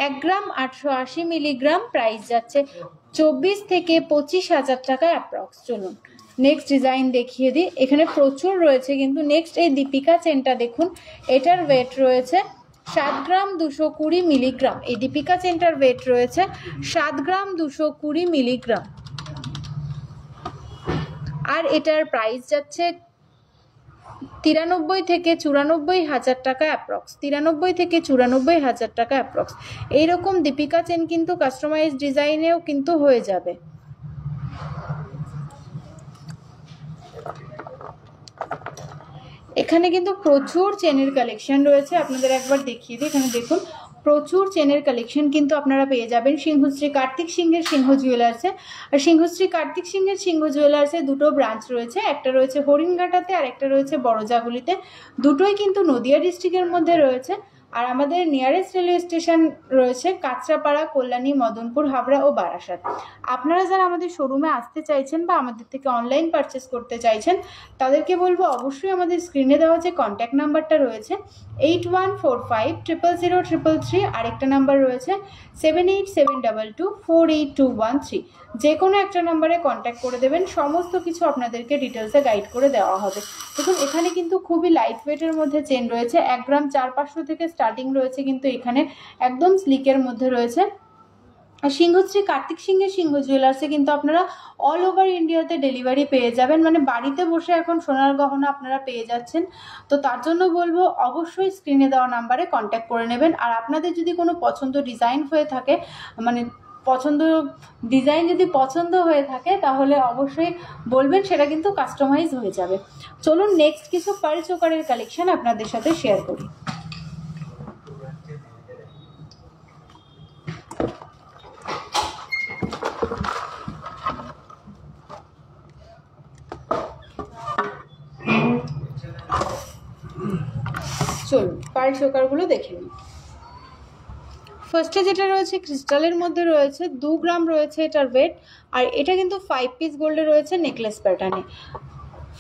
1 গ্রাম 880 মিলিগ্রাম, প্রাইস যাচ্ছে 24 থেকে 25,000 টাকা অ্যাপ্রক্স। চলুন নেক্সট ডিজাইন দেখিয়ে দিই, এখানে প্রচুর রয়েছে কিন্তু। নেক্সট এই দীপিকা চেনটা দেখুন, এটার ওয়েট রয়েছে 7 গ্রাম 220 মিলিগ্রাম। এই দীপিকা চেনটার ওয়েট রয়েছে 7 গ্রাম 220 মিলিগ্রাম। আর এটার প্রাইস যাচ্ছে 93 থেকে 94,000 টাকা অ্যাপ্রক্স, 93 থেকে 94,000 টাকা অ্যাপ্রক্স। এইরকম দীপিকা চেন কিন্তু কাস্টমাইজ ডিজাইনেও কিন্তু হয়ে যাবে। এখানে কিন্তু প্রচুর চেনের কালেকশন রয়েছে, আপনাদের একবার দেখিয়ে দিই। এখানে দেখুন প্রচুর চেনের কালেকশন কিন্তু আপনারা পেয়ে যাবেন সিংহশ্রী কার্তিক সিংহের সিংহ জুয়েলার্সে। আর সিংহশ্রী কার্তিক সিংহের সিংহ জুয়েলার্সে দুটো ব্রাঞ্চ রয়েছে, একটা রয়েছে হরিণঘাটাতে আর একটা রয়েছে বড়জাগুলিতে। দুটোই কিন্তু নদিয়া ডিস্ট্রিক্টের মধ্যে রয়েছে। আর আমাদের নিয়ারেস্ট রেলওয়ে স্টেশন রয়েছে কাঁচরাপাড়া, কল্যাণী, মদনপুর, হাবড়া ও বারাসাত। আপনারা যারা আমাদের শোরুমে আসতে চাইছেন বা আমাদের থেকে অনলাইন পারচেস করতে চাইছেন তাদেরকে বলবো অবশ্যই আমাদের স্ক্রিনে দেওয়া যে কন্ট্যাক্ট নাম্বারটা রয়েছে 8145000333, আরেকটা নাম্বার রয়েছে 7872248213, যে কোনো একটা নাম্বারে কন্ট্যাক্ট করে দেবেন, সমস্ত কিছু আপনাদেরকে ডিটেলসে গাইড করে দেওয়া হবে। দেখুন এখানে কিন্তু খুবই লাইট ওয়েটের মধ্যে চেন রয়েছে, 1 গ্রাম 400-500 থেকে স্টার্টিং রয়েছে, কিন্তু এখানে একদম স্লিকের মধ্যে রয়েছে। আর সিংহশ্রী কার্তিক সিংহের সিংহ জুয়েলার্সে কিন্তু আপনারা অল ওভার ইন্ডিয়াতে ডেলিভারি পেয়ে যাবেন, মানে বাড়িতে বসে এখন সোনার গহনা আপনারা পেয়ে যাচ্ছেন। তো তার জন্য বলবো অবশ্যই স্ক্রিনে দেওয়া নাম্বারে কন্ট্যাক্ট করে নেবেন। আর আপনাদের যদি কোনো পছন্দ ডিজাইন হয়ে থাকে, মানে ডিজাইন যদি পছন্দ হয়ে থাকে তাহলে অবশ্যই বলবেন, সেটা কিন্তু কাস্টমাইজ হয়ে যাবে। চলুন নেক্সট কিছু পার্ল চোকারের কালেকশন আপনাদের সাথে শেয়ার করি। চলুন পার্ল চোকারগুলো দেখে নিন। ফার্স্টে যেটা রয়েছে ক্রিস্টালের মধ্যে রয়েছে, 2 গ্রাম রয়েছে এটার ওয়েট। আর এটা কিন্তু 5 পিস গোল্ডে রয়েছে নেকলেস প্যাটার্নে,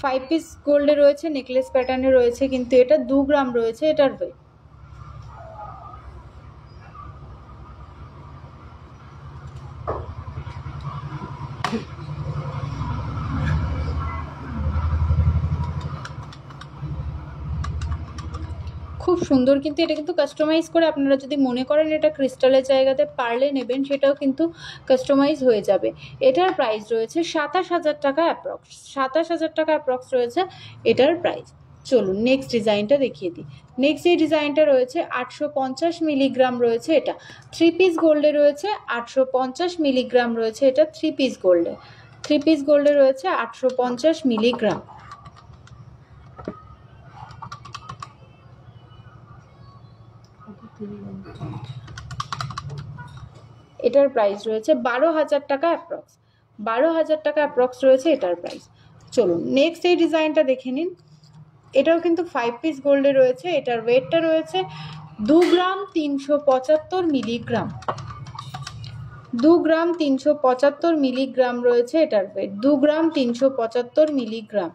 5 পিস গোল্ডে রয়েছে নেকলেস প্যাটার্নে রয়েছে, কিন্তু এটা 2 গ্রাম রয়েছে এটার ওয়েট। খুব সুন্দর, কিন্তু এটা কিন্তু কাস্টমাইজ করে আপনারা যদি মনে করেন এটা ক্রিস্টালের জায়গাতে পার্লে নেবেন, সেটাও কিন্তু কাস্টমাইজ হয়ে যাবে। এটার প্রাইস রয়েছে 27,000 টাকা অ্যাপ্রক্স, 27,000 টাকা অ্যাপ্রক্স রয়েছে এটার প্রাইস। চলুন নেক্সট ডিজাইনটা দেখিয়ে দিই। নেক্সট এই ডিজাইনটা রয়েছে 850 মিলিগ্রাম রয়েছে, এটা 3 পিস গোল্ডে রয়েছে, 850 মিলিগ্রাম রয়েছে এটা 3 পিস গোল্ডে, 3 পিস গোল্ডে রয়েছে 850 মিলিগ্রাম। এটার প্রাইস রয়েছে 12,000 টাকা অ্যাপ্রক্স, 12,000 টাকা অ্যাপ্রক্স রয়েছে এটার প্রাইস। চলুন নেক্সট এই ডিজাইনটা দেখে নিন। এটাও কিন্তু 5 পিস গোল্ডে রয়েছে, এটার ওয়েটটা রয়েছে 2 গ্রাম 375 মিলিগ্রাম, 2 গ্রাম 375 মিলিগ্রাম রয়েছে এটার ওয়েট, 2 গ্রাম 375 মিলিগ্রাম।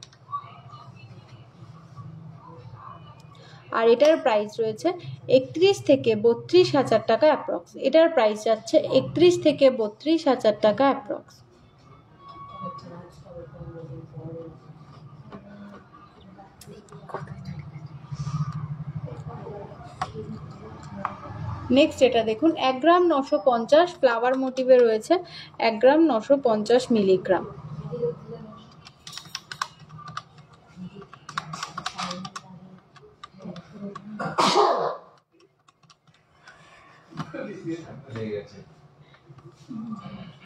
আর এটার প্রাইস রয়েছে 31 থেকে 32,000 টাকা অ্যাপ্রক্স, এটার প্রাইস যাচ্ছে 31 থেকে 32,000 টাকা অ্যাপ্রক্স। নেক্সট এটা দেখুন, 1 গ্রাম 950 ফ্লাওয়ার মোটিভে রয়েছে, 1 গ্রাম 950 মিলিগ্রাম।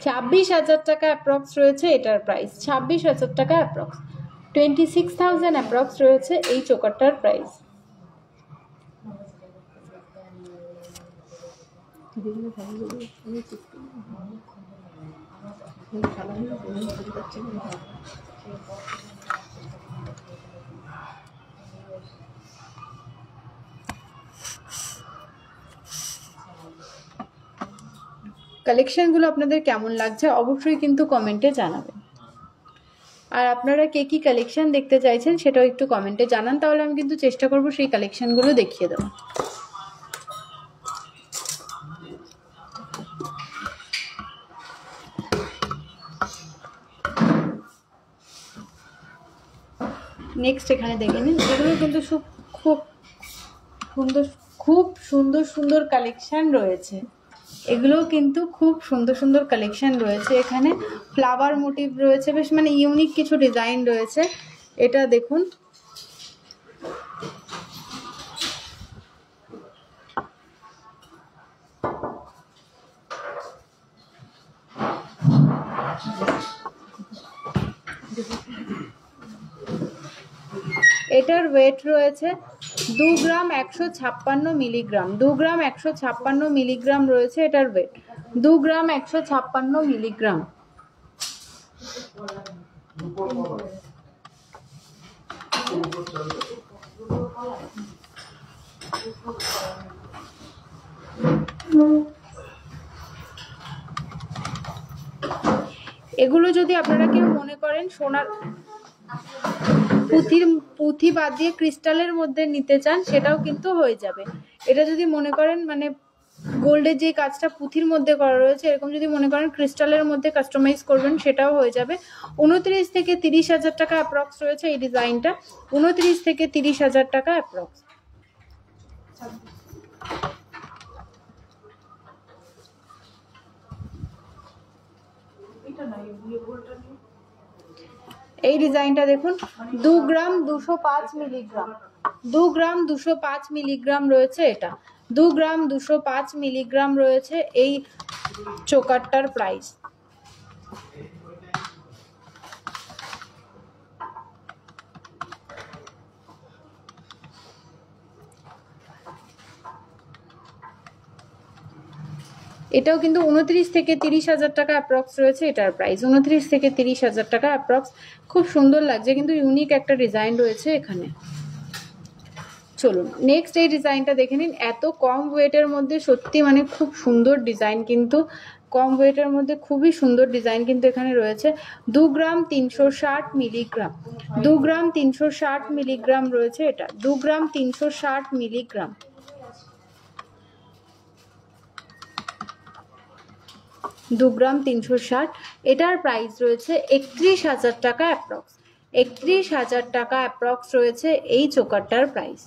$26,000 টাকা অ্যাপ্রক্স রয়েছে এটার প্রাইস, 26,000 টাকা অ্যাপ্রক্স, 26,000 অ্যাপ্রক্স রয়েছে এই চোকারটার প্রাইস। কালেকশনগুলো আপনাদের কেমন লাগছে অবশ্যই কিন্তু কমেন্টে জানাবেন। আর আপনারা কে কি কালেকশন দেখতে চাইছেন সেটাও একটু কমেন্টে জানান, তাহলে আমি কিন্তু চেষ্টা করব সেই কালেকশনগুলো দেখিয়ে দেওয়া। নেক্সট এখানে দেখে নিন, এগুলো কিন্তু খুব সুন্দর সুন্দর কালেকশন রয়েছে, এগুলো কিন্তু খুব সুন্দর সুন্দর কালেকশন রয়েছে। এখানে ফ্লাওয়ার মোটিভ রয়েছে, বেশ মানে ইউনিক কিছু ডিজাইন রয়েছে। এটা দেখুন, এটার ওয়েট রয়েছে 2 গ্রাম 156 মিলিগ্রাম, 2 গ্রাম 156 মিলিগ্রাম রয়েছে এটার ওয়েট, 2 গ্রাম 156 মিলিগ্রাম। এগুলো যদি আপনারা কেউ মনে করেন সোনার পুঁথি বাদ দিয়ে ক্রিস্টালের মধ্যে নিতে চান সেটাও কিন্তু হয়ে যাবে। এটা যদি মনে করেন মানে গোল্ডের যে কাজটা পুঁথির মধ্যে করা রয়েছে, এরকম যদি মনে করেন ক্রিস্টালের মধ্যে কাস্টমাইজ করবেন সেটাও হয়ে যাবে। 29 থেকে 30,000 টাকা অ্যাপ্রক্স রয়েছে এই ডিজাইনটা, 29 থেকে 30,000 টাকা অ্যাপ্রক্স। এই ডিজাইনটা দেখুন, 2 গ্রাম 205 মিলিগ্রাম, 2 গ্রাম 205 মিলিগ্রাম রয়েছে এটা, 2 গ্রাম 205 মিলিগ্রাম রয়েছে এই চোকারটার প্রাইস। এটাও কিন্তু 29 থেকে 30,000 টাকা অ্যাপ্রক্স রয়েছে এটার প্রাইস, 29 থেকে 30,000 টাকা অ্যাপ্রক্স। খুব সুন্দর লাগছে, কিন্তু ইউনিক একটা ডিজাইন রয়েছে এখানে। চলুন নেক্সট এই ডিজাইনটা দেখে নিন। এত কম ওয়েটের মধ্যে সত্যি মানে খুব সুন্দর ডিজাইন, কিন্তু কম ওয়েটের মধ্যে খুবই সুন্দর ডিজাইন কিন্তু এখানে রয়েছে। 2 গ্রাম 360 মিলিগ্রাম, 2 গ্রাম 360 মিলিগ্রাম রয়েছে এটা, 2 গ্রাম 360 মিলিগ্রাম। দু গ্রাম 360, এটার প্রাইস রয়েছে 31,000 টাকা অ্যাপ্রক্স, 31,000 টাকা অ্যাপ্রক্স রয়েছে এই চোকারটার প্রাইস।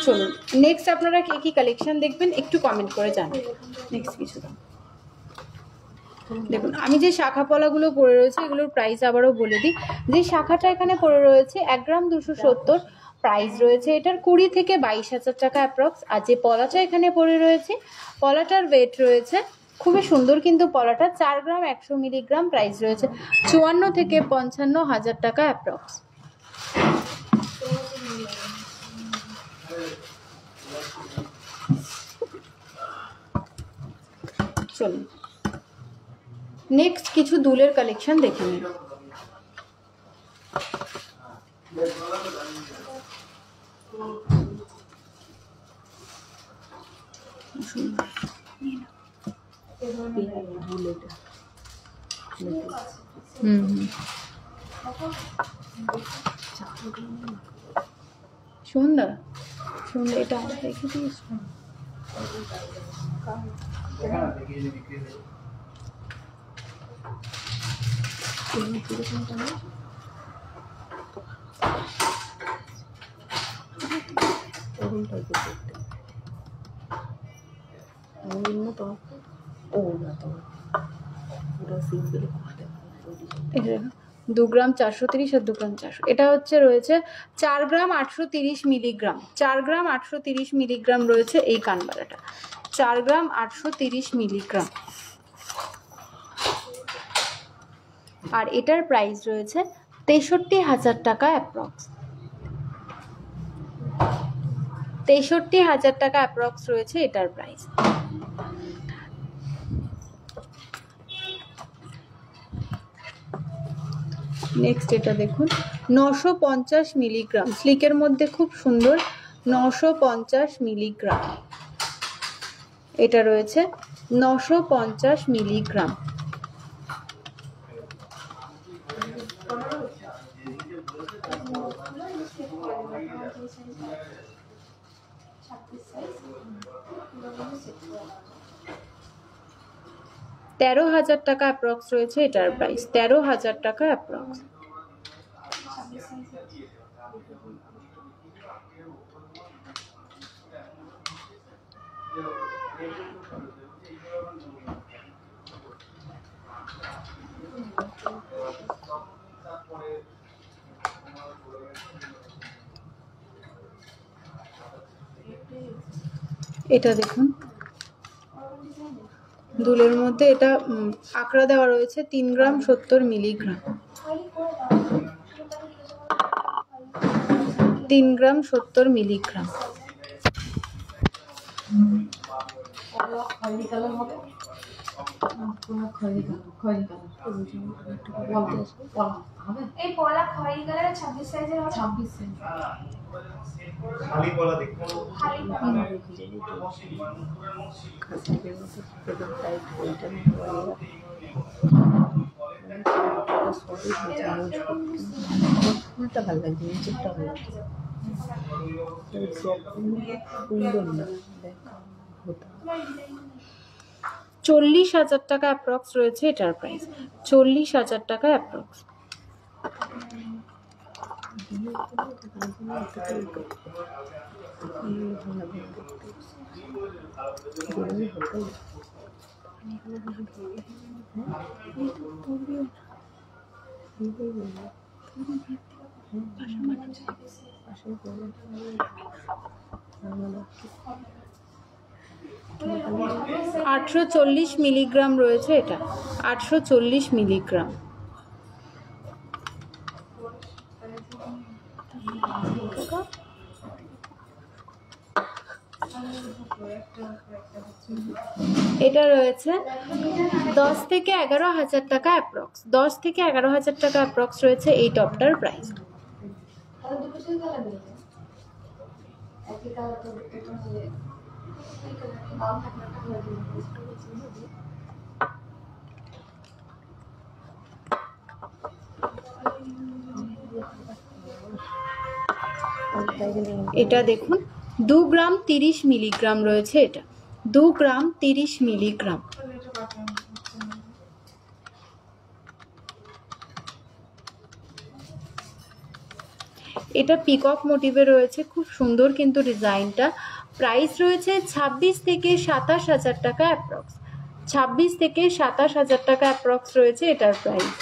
চলুন নেক্সট আপনারা কি কি কালেকশন দেখবেন একটু কমেন্ট করে জানান। নেক্সট কিছু দেখুন, আমি যে শাখা পলাগুলো পরে রয়েছে এগুলোর প্রাইস আবারও বলে দিই। যে শাখাটা এখানে পরে রয়েছে 1 গ্রাম 270, প্রাইস রয়েছে এটার 20 থেকে 22,000 টাকা অ্যাপ্রক্স। আর যে পলাটা এখানে পরে রয়েছে, পলাটার ওয়েট রয়েছে খুবই সুন্দর কিন্তু পলাটা 4 গ্রাম 100 মিলিগ্রাম, প্রাইস রয়েছে 54 থেকে 55,000 টাকা অ্যাপ্রক্স। চলুন নেক্সট কিছু দুলের কালেকশন দেখে নিন। সুন্দর সুন্দর, এটা দেখে দিয়েছ দু গ্রাম 430 আর 2 গ্রাম 400, এটা হচ্ছে রয়েছে 4 গ্রাম 830 মিলিগ্রাম, 4 গ্রাম 830 মিলিগ্রাম রয়েছে এই কানবালাটা, 4 গ্রাম 830 মিলিগ্রাম। আর এটার প্রাইস রয়েছে 63,000 টাকা অ্যাপ্রক্স, 63,000 টাকা অ্যাপ্রক্স রয়েছে এটার প্রাইস। নেক্সট এটা দেখুন, 950 মিলিগ্রাম, স্লিকের মধ্যে খুব সুন্দর, 950 মিলিগ্রাম, এটা রয়েছে 950 মিলিগ্রাম। $13,000 টাকা অ্যাপ্রক্স রয়েছে এটার প্রাইস, 13,000 টাকা অ্যাপ্রক্স। এটা দেখুন দুলের মধ্যে, এটা আঁকড়া দেওয়া রয়েছে 3 গ্রাম 70 মিলিগ্রাম, 3 গ্রাম 70 মিলিগ্রাম। এই পলা খয়েরি কালারের 26 সাইজের হবে, 26 সাইজ খালি পলা দেখতে খালি পলা। ভালো লাগছে, নিচেরটা ভালো লাগছে, সুন্দর না 40,000 টাকা অ্যাপ্রক্স রয়েছে এটার প্রাইস, 40,000 টাকা অ্যাপ্রক্স। দিয়ে তার জন্য একটু ভালো লাগে দেখতে। আটশো 40 মিলিগ্রাম রয়েছে এটা, 840 মিলিগ্রাম। এটা রয়েছে 10 থেকে 11,000 টাকা অ্যাপ্রক্স, 10 থেকে 11,000 টাকা অ্যাপ্রক্স রয়েছে এই টপটার প্রাইস। এটা দেখুন 2 গ্রাম 30 মিলিগ্রাম রয়েছে, এটা 2 গ্রাম 30 মিলিগ্রাম। এটা পিকক মোটিভে রয়েছে, খুব সুন্দর কিন্তু ডিজাইনটা। প্রাইস রয়েছে 26 থেকে 27,000 টাকা অ্যাপ্রক্স, 26 থেকে 27,000 টাকা অ্যাপ্রক্স রয়েছে এটার প্রাইস।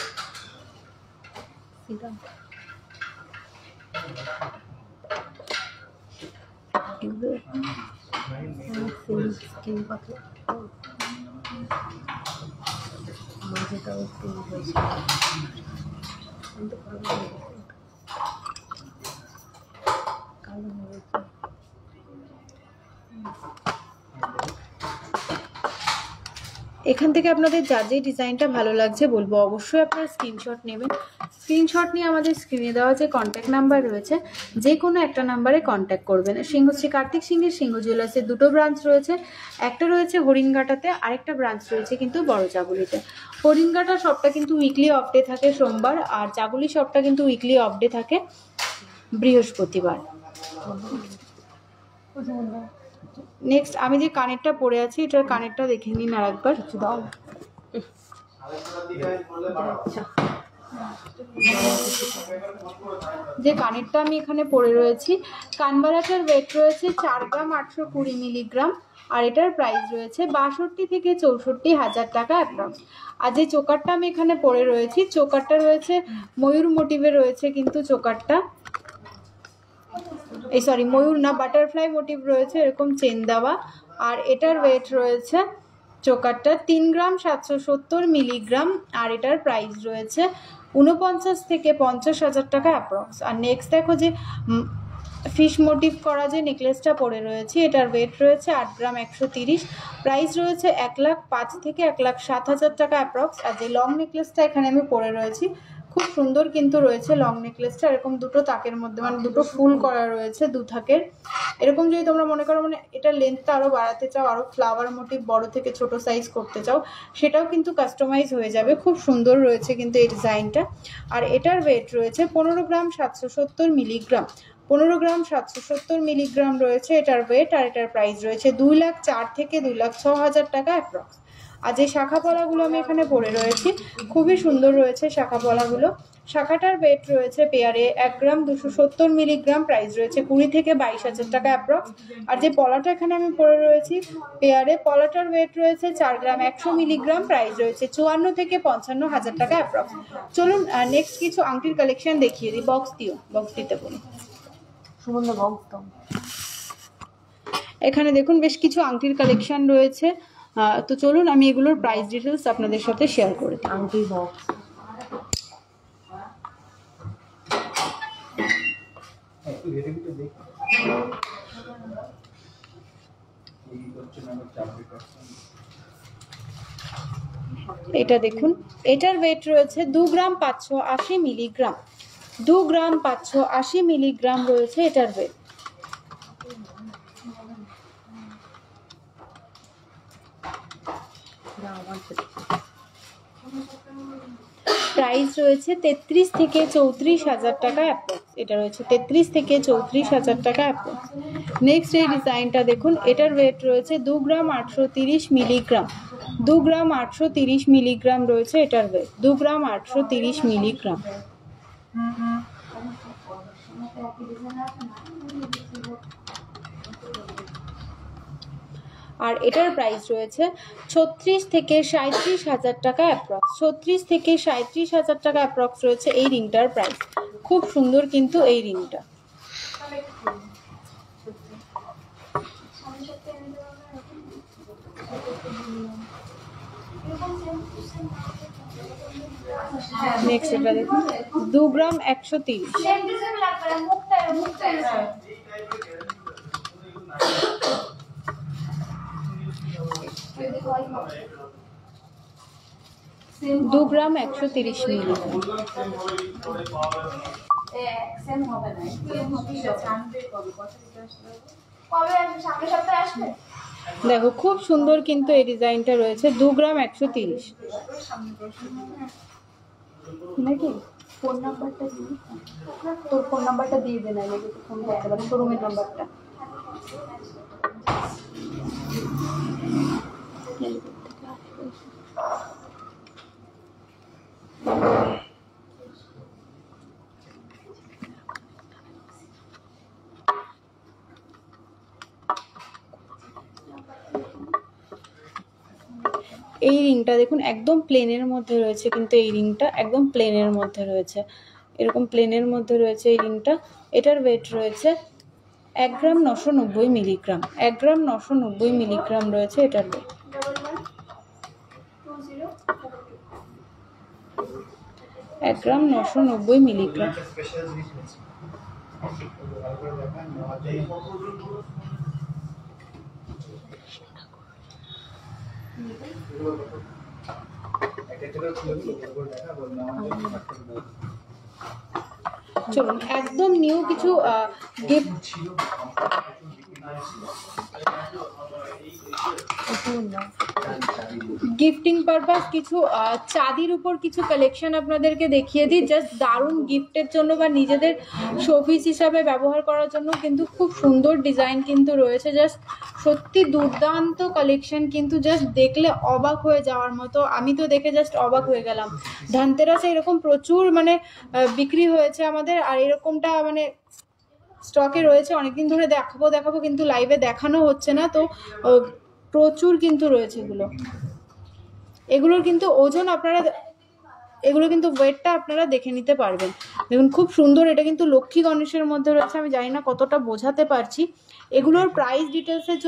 এখান থেকে আপনাদের যার যে ডিজাইনটা ভালো লাগছে বলবো অবশ্যই আপনারা স্ক্রিনশট নেবেন। স্ক্রিনশট নিয়ে আমাদের স্ক্রিনে দেওয়া যে কন্ট্যাক্ট নাম্বার রয়েছে যে কোনো একটা নাম্বারে কন্ট্যাক্ট করবেন। শ্রী কার্তিক সিংহের সিংহ জুয়েলার্সের দুটো ব্রাঞ্চ রয়েছে, একটা রয়েছে হরিণঘাটাতে, আরেকটা ব্রাঞ্চ রয়েছে কিন্তু বড় চাগুলিতে। হরিণঘাটা শপটা কিন্তু উইকলি অফ ডে থাকে সোমবার, আর চাগুলি শপটা কিন্তু উইকলি অফ ডে থাকে বৃহস্পতিবার। নেক্সট আমি যে কানেরটা পরে আছি এটার কানেরটা দেখে নিন আর একবার। দাও যে কানেরটা আমি এখানে পরে রয়েছি, কানবালাটার ওয়েট রয়েছে 4 গ্রাম 820 মিলিগ্রাম, আর এটার প্রাইস রয়েছে 62 থেকে 64,000 টাকা অ্যাপ্রক্স। আর যে চোকারটা আমি এখানে পরে রয়েছি, চোকারটা রয়েছে ময়ূর মোটিভে রয়েছে কিন্তু চোকারটা, এই সরি ময়ূর না, বাটারফ্লাই মোটিভ রয়েছে এরকম চেন দেওয়া। আর এটার ওয়েট রয়েছে চোকারটা 3 গ্রাম 770 মিলিগ্রাম, আর এটার প্রাইস রয়েছে 49 থেকে 50,000 টাকা অ্যাপ্রক্স। আর নেক্সট দেখো যে ফিশ মোটিভ করা যে নেকলেসটা পরে রয়েছে, এটার ওয়েট রয়েছে 8 গ্রাম 130, প্রাইস রয়েছে 1,05,000 থেকে 1,07,000 টাকা অ্যাপ্রক্স। আর যে লং নেকলেসটা এখানে আমি পরে রয়েছি খুব সুন্দর কিন্তু রয়েছে লং নেকলেসটা, এরকম দুটো তাকের মধ্যে মানে দুটো ফুল করা রয়েছে দু থাকের। এরকম যদি তোমরা মনে করো মানে এটা লেন্থটা আরও বাড়াতে চাও, আরও ফ্লাওয়ার মোটিভ বড় থেকে ছোট সাইজ করতে চাও, সেটাও কিন্তু কাস্টমাইজ হয়ে যাবে। খুব সুন্দর রয়েছে কিন্তু এই ডিজাইনটা। আর এটার ওয়েট রয়েছে 15 গ্রাম 770 মিলিগ্রাম, 15 গ্রাম 770 মিলিগ্রাম রয়েছে এটার ওয়েট। আর এটার প্রাইস রয়েছে 2,04,000 থেকে 2,06,000 টাকা অ্যাপ্রক্স। আর যে শাখা পলাগুলো আমি এখানে পরে রয়েছি খুবই সুন্দর রয়েছে শাখা পলাগুলো। শাখাটার ওয়েট রয়েছে পেয়ারে 1 গ্রাম 270 মিলিগ্রাম, প্রাইস রয়েছে 20 থেকে 22,000 টাকা অ্যাপ্রক্স। আর যে পলাটা এখানে আমি পরে রয়েছি পেয়ারে, পলাটার ওয়েট রয়েছে 4 গ্রাম 100 মিলিগ্রাম, প্রাইস রয়েছে 54 থেকে 55,000 টাকা অ্যাপ্রক্স। চলুন নেক্সট কিছু আংটির কালেকশন দেখিয়ে দিই। বক্স দিও, বক্স দিতে বলি। এখানে দেখুন বেশ কিছু আংটির কালেকশন রয়েছে, তো চলুন আমি এগুলোর প্রাইস ডিটেলস আপনাদের সাথে শেয়ার করে দিই। আংটি বক্স এটা দেখুন, এটার ওয়েট রয়েছে 2 গ্রাম 580 মিলিগ্রাম, 2 গ্রাম 580 মিলিগ্রাম রয়েছে এটার ওয়েট। প্রাইস রয়েছে 33 থেকে 34,000 টাকা অ্যাপ্রক্স, এটা রয়েছে 33 থেকে 34,000 টাকা অ্যাপ্রক্স। নেক্সট এই ডিজাইনটা দেখুন, এটার ওয়েট রয়েছে 2 গ্রাম 830 মিলিগ্রাম, 2 গ্রাম 830 মিলিগ্রাম রয়েছে এটার ওয়েট, 2 গ্রাম 830 মিলিগ্রাম। আর এটার প্রাইস রয়েছে 36 থেকে 37,000 টাকা অ্যাপ্রক্স। 36 থেকে 37,000 টাকা অ্যাপ্রক্স রয়েছে এই রিংটার প্রাইস। খুব সুন্দর কিন্তু এই রিংটা। নেক্সট এটা দেখুন 2 গ্রাম 130। দু গ্রাম 130 মিলি। দেখো খুব সুন্দর কিন্তু এই ডিজাইনটা রয়েছে। 2 গ্রাম 130 নাকি? ফোন নাম্বারটা দিয়ে তোর ফোন নাম্বারটা দিয়ে দে, না নাকি ফোন করতে পারে, শোরুমের নাম্বারটা। এই রিংটা দেখুন একদম প্লেনের মধ্যে রয়েছে, কিন্তু এই রিংটা একদম প্লেনের মধ্যে রয়েছে, এরকম প্লেনের মধ্যে রয়েছে এই রিংটা। এটার ওয়েট রয়েছে 1 গ্রাম 990 মিলিগ্রাম। 1 গ্রাম 990 মিলিগ্রাম রয়েছে এটার ওয়েট। 1 গ্রাম 990 মিলিগ্রাম। চলুন একদম নিউ কিছু গিফট গিফটিং পারপাস কিছু চাঁদির উপর কিছু কালেকশন আপনাদেরকে দেখিয়ে দিই। জাস্ট দারুণ গিফটের জন্য বা নিজেদের শোপিস হিসাবে ব্যবহার করার জন্য কিন্তু খুব সুন্দর ডিজাইন কিন্তু রয়েছে। জাস্ট সত্যি দুর্দান্ত কালেকশন, কিন্তু জাস্ট দেখলে অবাক হয়ে যাওয়ার মতো। আমি তো দেখে জাস্ট অবাক হয়ে গেলাম। ধনতেরাসে এরকম প্রচুর মানে বিক্রি হয়েছে আমাদের, আর এরকমটা মানে স্টকে রয়েছে। অনেকদিন ধরে দেখাবো কিন্তু লাইভে দেখানো হচ্ছে না, তো প্রচুর কিন্তু রয়েছে এগুলোর কিন্তু ওজন আপনারা, এগুলো কিন্তু ওয়েটটা আপনারা দেখে নিতে পারবেন। দেখুন খুব সুন্দর, এটা কিন্তু লক্ষ্মী গণেশের মধ্যে রয়েছে। আমি জানি না কতটা বোঝাতে পারছি। এগুলোর প্রাইস ডিটেলসের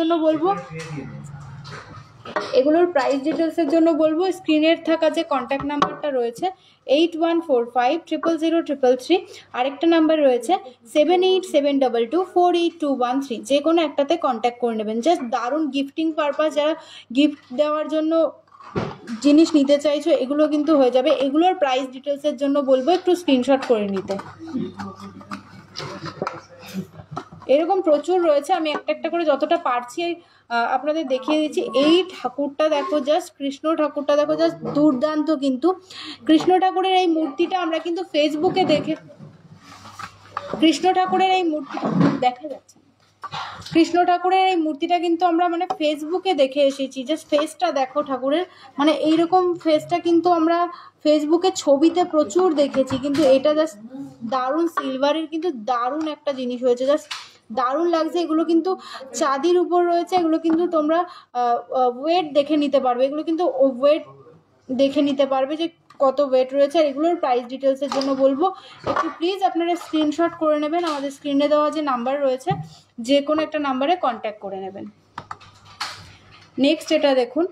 জন্য বলবো স্ক্রিনের থাকা যে কন্ট্যাক্ট নাম্বারটা রয়েছে 8145000333, আরেকটা নাম্বার রয়েছে 7872248213, যে কোনো একটাতে কন্ট্যাক্ট করে নেবেন। জাস্ট দারুণ গিফটিং পারপাস, যারা গিফট দেওয়ার জন্য জিনিস নিতে চাইছো এগুলো কিন্তু হয়ে যাবে। এগুলোর প্রাইস ডিটেলসের জন্য বলবো একটু স্ক্রিনশট করে নিতে। এরকম প্রচুর রয়েছে, আমি একটা একটা করে যতটা পারছি আপনাদের দেখিয়ে দিচ্ছি। এই ঠাকুরটা দেখো, জাস্ট কৃষ্ণ ঠাকুরটা দেখো, জাস্ট দুর্দান্ত। কিন্তু কৃষ্ণ ঠাকুরের এই মূর্তিটা আমরা কিন্তু ফেসবুকে দেখে, কৃষ্ণ ঠাকুরের এই মূর্তি দেখা যাচ্ছে, কৃষ্ণ ঠাকুরের এই মূর্তিটা কিন্তু আমরা মানে ফেসবুকে দেখে এসেছি। জাস্ট ফেসটা দেখো ঠাকুরের, মানে এইরকম ফেসটা কিন্তু আমরা ফেসবুকে ছবিতে প্রচুর দেখেছি, কিন্তু এটা জাস্ট দারুণ সিলভারের কিন্তু দারুণ একটা জিনিস হয়েছে, জাস্ট দারুণ লাগছে। এগুলো কিন্তু চাঁদির উপর রয়েছে, এগুলো কিন্তু তোমরা ওয়েট দেখে নিতে পারবে, এগুলো কিন্তু ওয়েট দেখে নিতে পারবে যে কত ওয়েট রয়েছে। আর এগুলোর প্রাইস ডিটেলসের জন্য বলবো একটু প্লিজ আপনারা স্ক্রিনশট করে নেবেন। আমাদের স্ক্রিনে দেওয়া যে নাম্বার রয়েছে যে কোনো একটা নাম্বারে কন্ট্যাক্ট করে নেবেন। নেক্সট এটা দেখুন,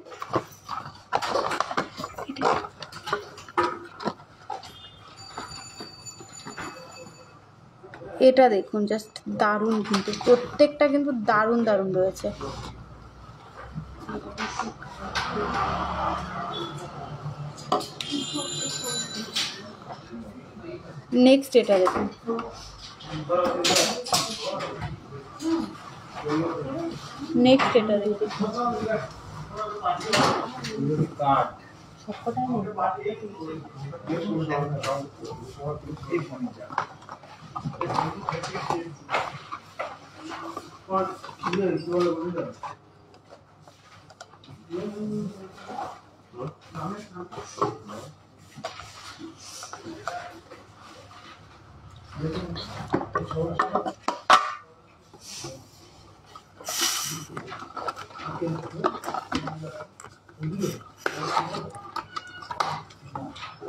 এটা দেখুন জাস্ট দারুণ, কিন্তু প্রত্যেকটা কিন্তু দারুণ দারুণ রয়েছে। নেক্সট এটা দেখুন, নেক্সট এটা দেখুন,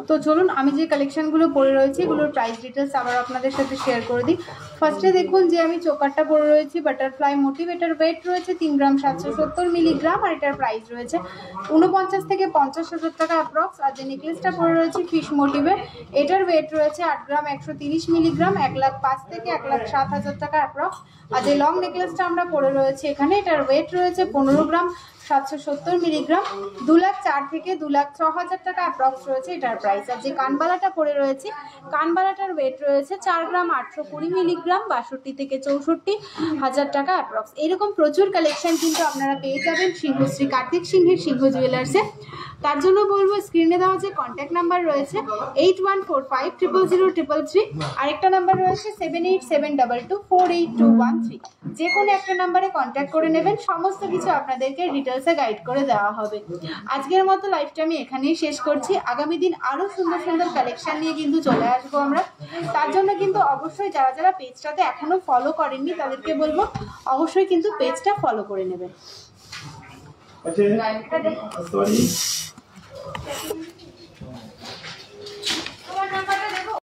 তো চলুন আমি যে কালেকশনগুলো পরে রয়েছে এগুলোর প্রাইস ডিটেলস আবার আপনাদের সাথে শেয়ার করে দিই। ফার্স্টে দেখুন যে আমি চোকারটা পরে রয়েছি বাটারফ্লাই মোটিভ, এটার ওয়েট রয়েছে 3 গ্রাম 770 মিলিগ্রাম, আর এটার প্রাইস রয়েছে 49 থেকে 50,000 টাকা অ্যাপ্রক্স। আর যে নেকলেসটা পরে রয়েছে ফিশ মোটিভে, এটার ওয়েট রয়েছে 8 গ্রাম 130 মিলিগ্রাম, 1,05,000 থেকে 1,07,000 টাকা অ্যাপ্রক্স। আর যে লং নেকলেসটা আমরা পরে রয়েছে এখানে, এটার ওয়েট রয়েছে 15 গ্রাম 770 মিলিগ্রাম, 2,04,000 থেকে 2,06,000 টাকা অ্যাপ্রক্স রয়েছে এটার প্রাইস। আর যে কানবালাটা পরে রয়েছে, কানবালাটার ওয়েট রয়েছে 4 গ্রাম 820 মিলিগ্রাম, 62 থেকে 64,000 টাকা অ্যাপ্রক্স। এরকম প্রচুর কালেকশন কিন্তু আপনারা পেয়ে যাবেন সিংহশ্রী কার্তিক সিংহের সিংহ জুয়েলার্সে। তার জন্য বলবো স্ক্রিনে দেওয়া যে কন্ট্যাক্ট নাম্বার রয়েছে 8145000333, আরেকটা নাম্বার রয়েছে 7872248213, যে কোনো একটা নাম্বারে কন্ট্যাক্ট করে নেবেন, সমস্ত কিছু আপনাদেরকে ডিটেলসে গাইড করে দেওয়া হবে। আজকের মতো লাইভটা আমি এখানেই শেষ করছি। আগামী দিন আরও সুন্দর সুন্দর কালেকশন নিয়ে কিন্তু চলে আসবো আমরা। তার জন্য কিন্তু অবশ্যই যারা যারা পেজটাতে এখনও ফলো করেননি তাদেরকে বলবো অবশ্যই কিন্তু পেজটা ফলো করে নেবেন। আচ্ছা সরি